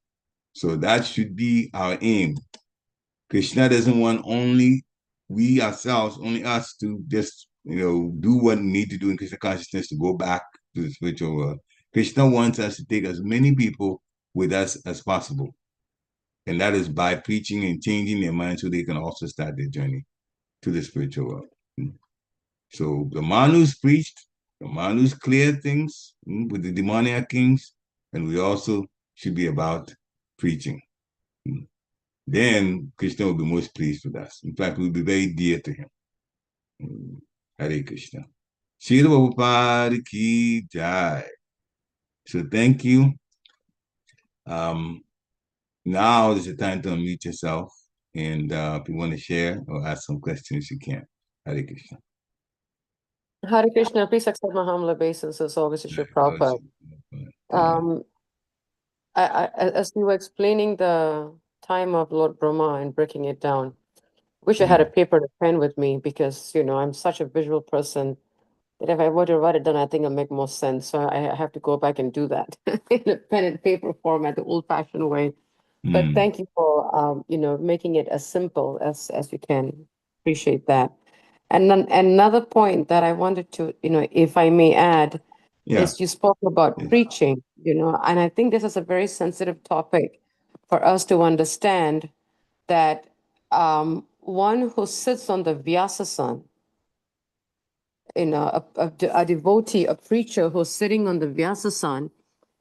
So that should be our aim. Krishna doesn't want only we ourselves, only us to just, do what we need to do in Krishna consciousness to go back to the spiritual world. Krishna wants us to take as many people with us as possible. And that is by preaching and changing their minds so they can also start their journey to the spiritual world. So the manus preached, the manus cleared things with the demoniac kings, and we also should be about preaching. Then Krishna will be most pleased with us. In fact, we'll be very dear to him. Hare Krishna. Srila Prabhupada ki jai. So thank you. Now is the time to unmute yourself. And if you want to share or ask some questions, you can. Hare Krishna. Hare Krishna, please accept my humble obeisances, always is your Prabhupada. As you were explaining the time of Lord Brahma and breaking it down, wish I had a paper and a pen with me because, I'm such a visual person that if I were to write it down, I think it'll make more sense. So I have to go back and do that in a pen and paper format, the old-fashioned way. But thank you for, making it as simple as you can. Appreciate that. And then another point that I wanted to, if I may add, is you spoke about preaching, and I think this is a very sensitive topic for us to understand that one who sits on the Vyasasana, a devotee, a preacher who's sitting on the Vyasasana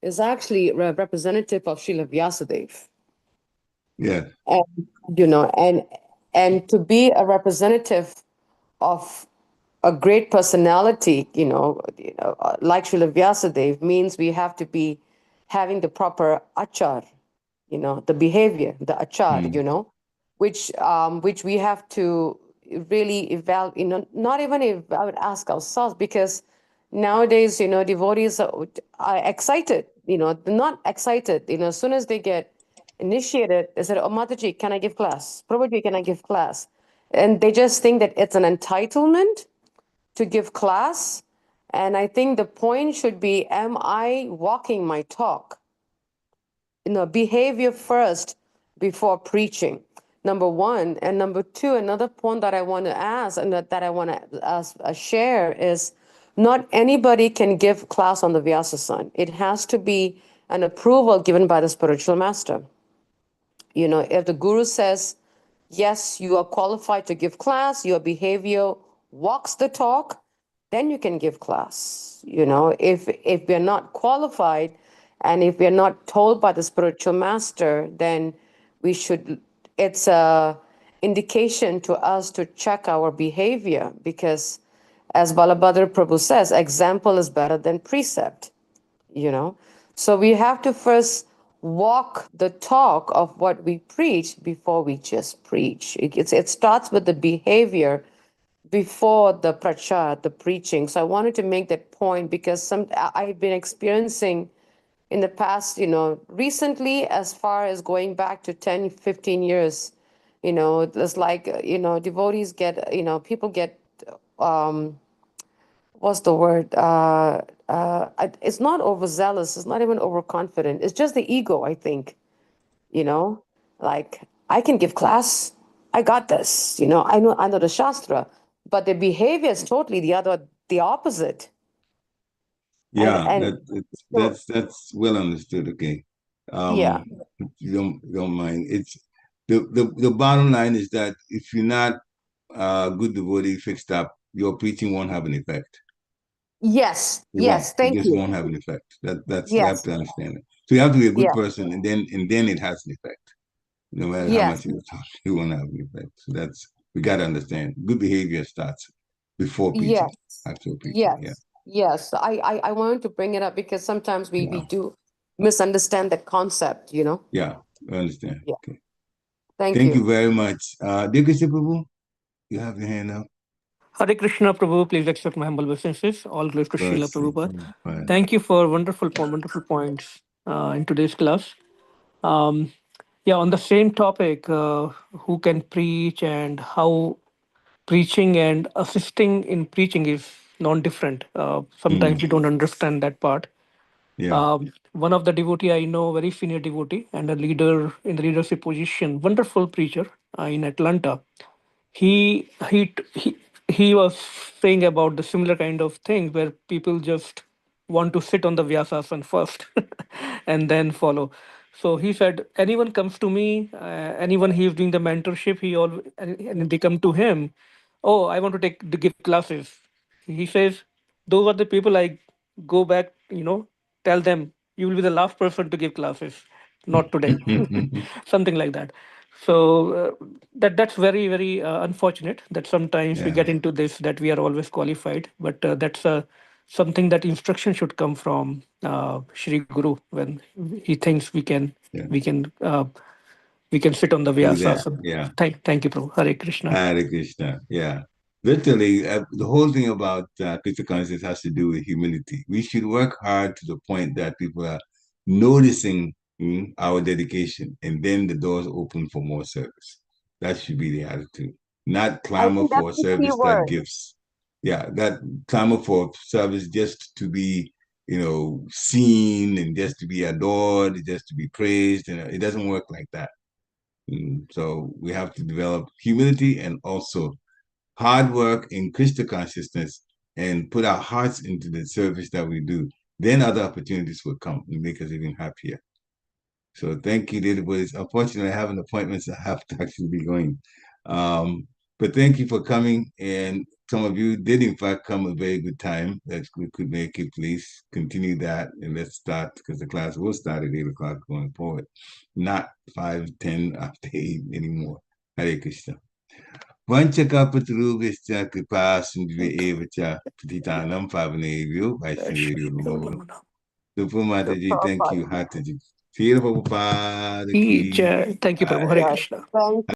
is actually a representative of Srila Vyasadeva. Yeah. And to be a representative of a great personality, like Srila Vyasadeva means we have to be having the proper achar, the behavior, the achar, which we have to really evaluate, not even I would ask ourselves, because nowadays, devotees are excited, they're not excited, as soon as they get initiated, they said, oh, Mataji, can I give class? Prabhuji, can I give class? And they just think that it's an entitlement to give class. And I think the point should be, am I walking my talk? Behavior first before preaching, number one. And number two, another point that I want to ask and that I want to share is not anybody can give class on the Vyasasana. It has to be an approval given by the spiritual master. If the guru says, yes, you are qualified to give class, your behavior walks the talk, then you can give class. If we're not qualified and if we're not told by the spiritual master, then it's a indication to us to check our behavior, because as Balabhadra Prabhu says, example is better than precept, So we have to first walk the talk of what we preach before we just preach. It starts with the behavior before the prachar, the preaching. So I wanted to make that point because I've been experiencing in the past, recently, as far as going back to 10, 15 years, it's like, devotees get, people get, what's the word? It's not overzealous. It's not even overconfident. It's just the ego, I think, like I can give class. I got this, I know the Shastra, but the behavior is totally the opposite. Yeah, that's well understood. Okay. If you don't mind. It's the bottom line is that if you're not good devotee fixed up, your preaching won't have an effect. Yes. Thank you. It just won't have an effect. That's you have to understand it. So you have to be a good person, and then it has an effect. No matter how much you talk, it won't have an effect. So we got to understand. Good behavior starts before preaching. After preaching. Yes. I wanted to bring it up because sometimes we do misunderstand that concept, Yeah, I understand. Yeah. Okay. Thank you very much. Dikṣv Prabhu, you have your hand up. Hare Krishna, Prabhu. Please accept my humble obeisances. All glories to Srila Prabhupada. Thank you for wonderful points in today's class. Yeah, on the same topic, who can preach and how preaching and assisting in preaching is non-different. Sometimes we don't understand that part. Yeah. One of the devotee I know, very senior devotee and a leader in the leadership position, wonderful preacher in Atlanta. He he he he was saying about the similar kind of thing where people just want to sit on the vyasasana first and then follow. So he said, anyone comes to me, anyone he is doing the mentorship, he all and they come to him. Oh, I want to give classes. He says, those are the people I go back, tell them you will be the last person to give classes, not today, something like that. So that's very very unfortunate that sometimes we Yeah. get into this that we are always qualified, but that's something that instruction should come from Shri Guru when he thinks Yeah. we can sit on the Do that. vyasasana. Yeah. Thank you, Prabhu. Hare Krishna. Hare Krishna. Yeah. Literally, the whole thing about Krishna consciousness has to do with humility. We should work hard to the point that people are noticing our dedication, and then the doors open for more service. That should be the attitude, not I clamor think that's for the key service that word. gives. Yeah, that clamor for service just to be, seen and just to be adored, just to be praised. It doesn't work like that. So we have to develop humility and also hard work in Krishna consciousness and put our hearts into the service that we do. Then other opportunities will come and make us even happier. So thank you, dear boys. Unfortunately, I have an appointment, so I have to actually be going. But thank you for coming. And some of you did, in fact, come at a very good time. That we could make it. Please continue that. And let's start, because the class will start at 8 o'clock going forward. Not 5, 10 after 8 anymore. Hare Krishna. Vanchakapatruvyascha kripa sindhve evacha patitanam pavanebhyo Vaishnavebhyo namo. Supa Mataji, thank you. Hataji. Srila Prabhupada Ki ki jai. Thank you, Prabhu. Hare jai. Yes. Krishna. Thank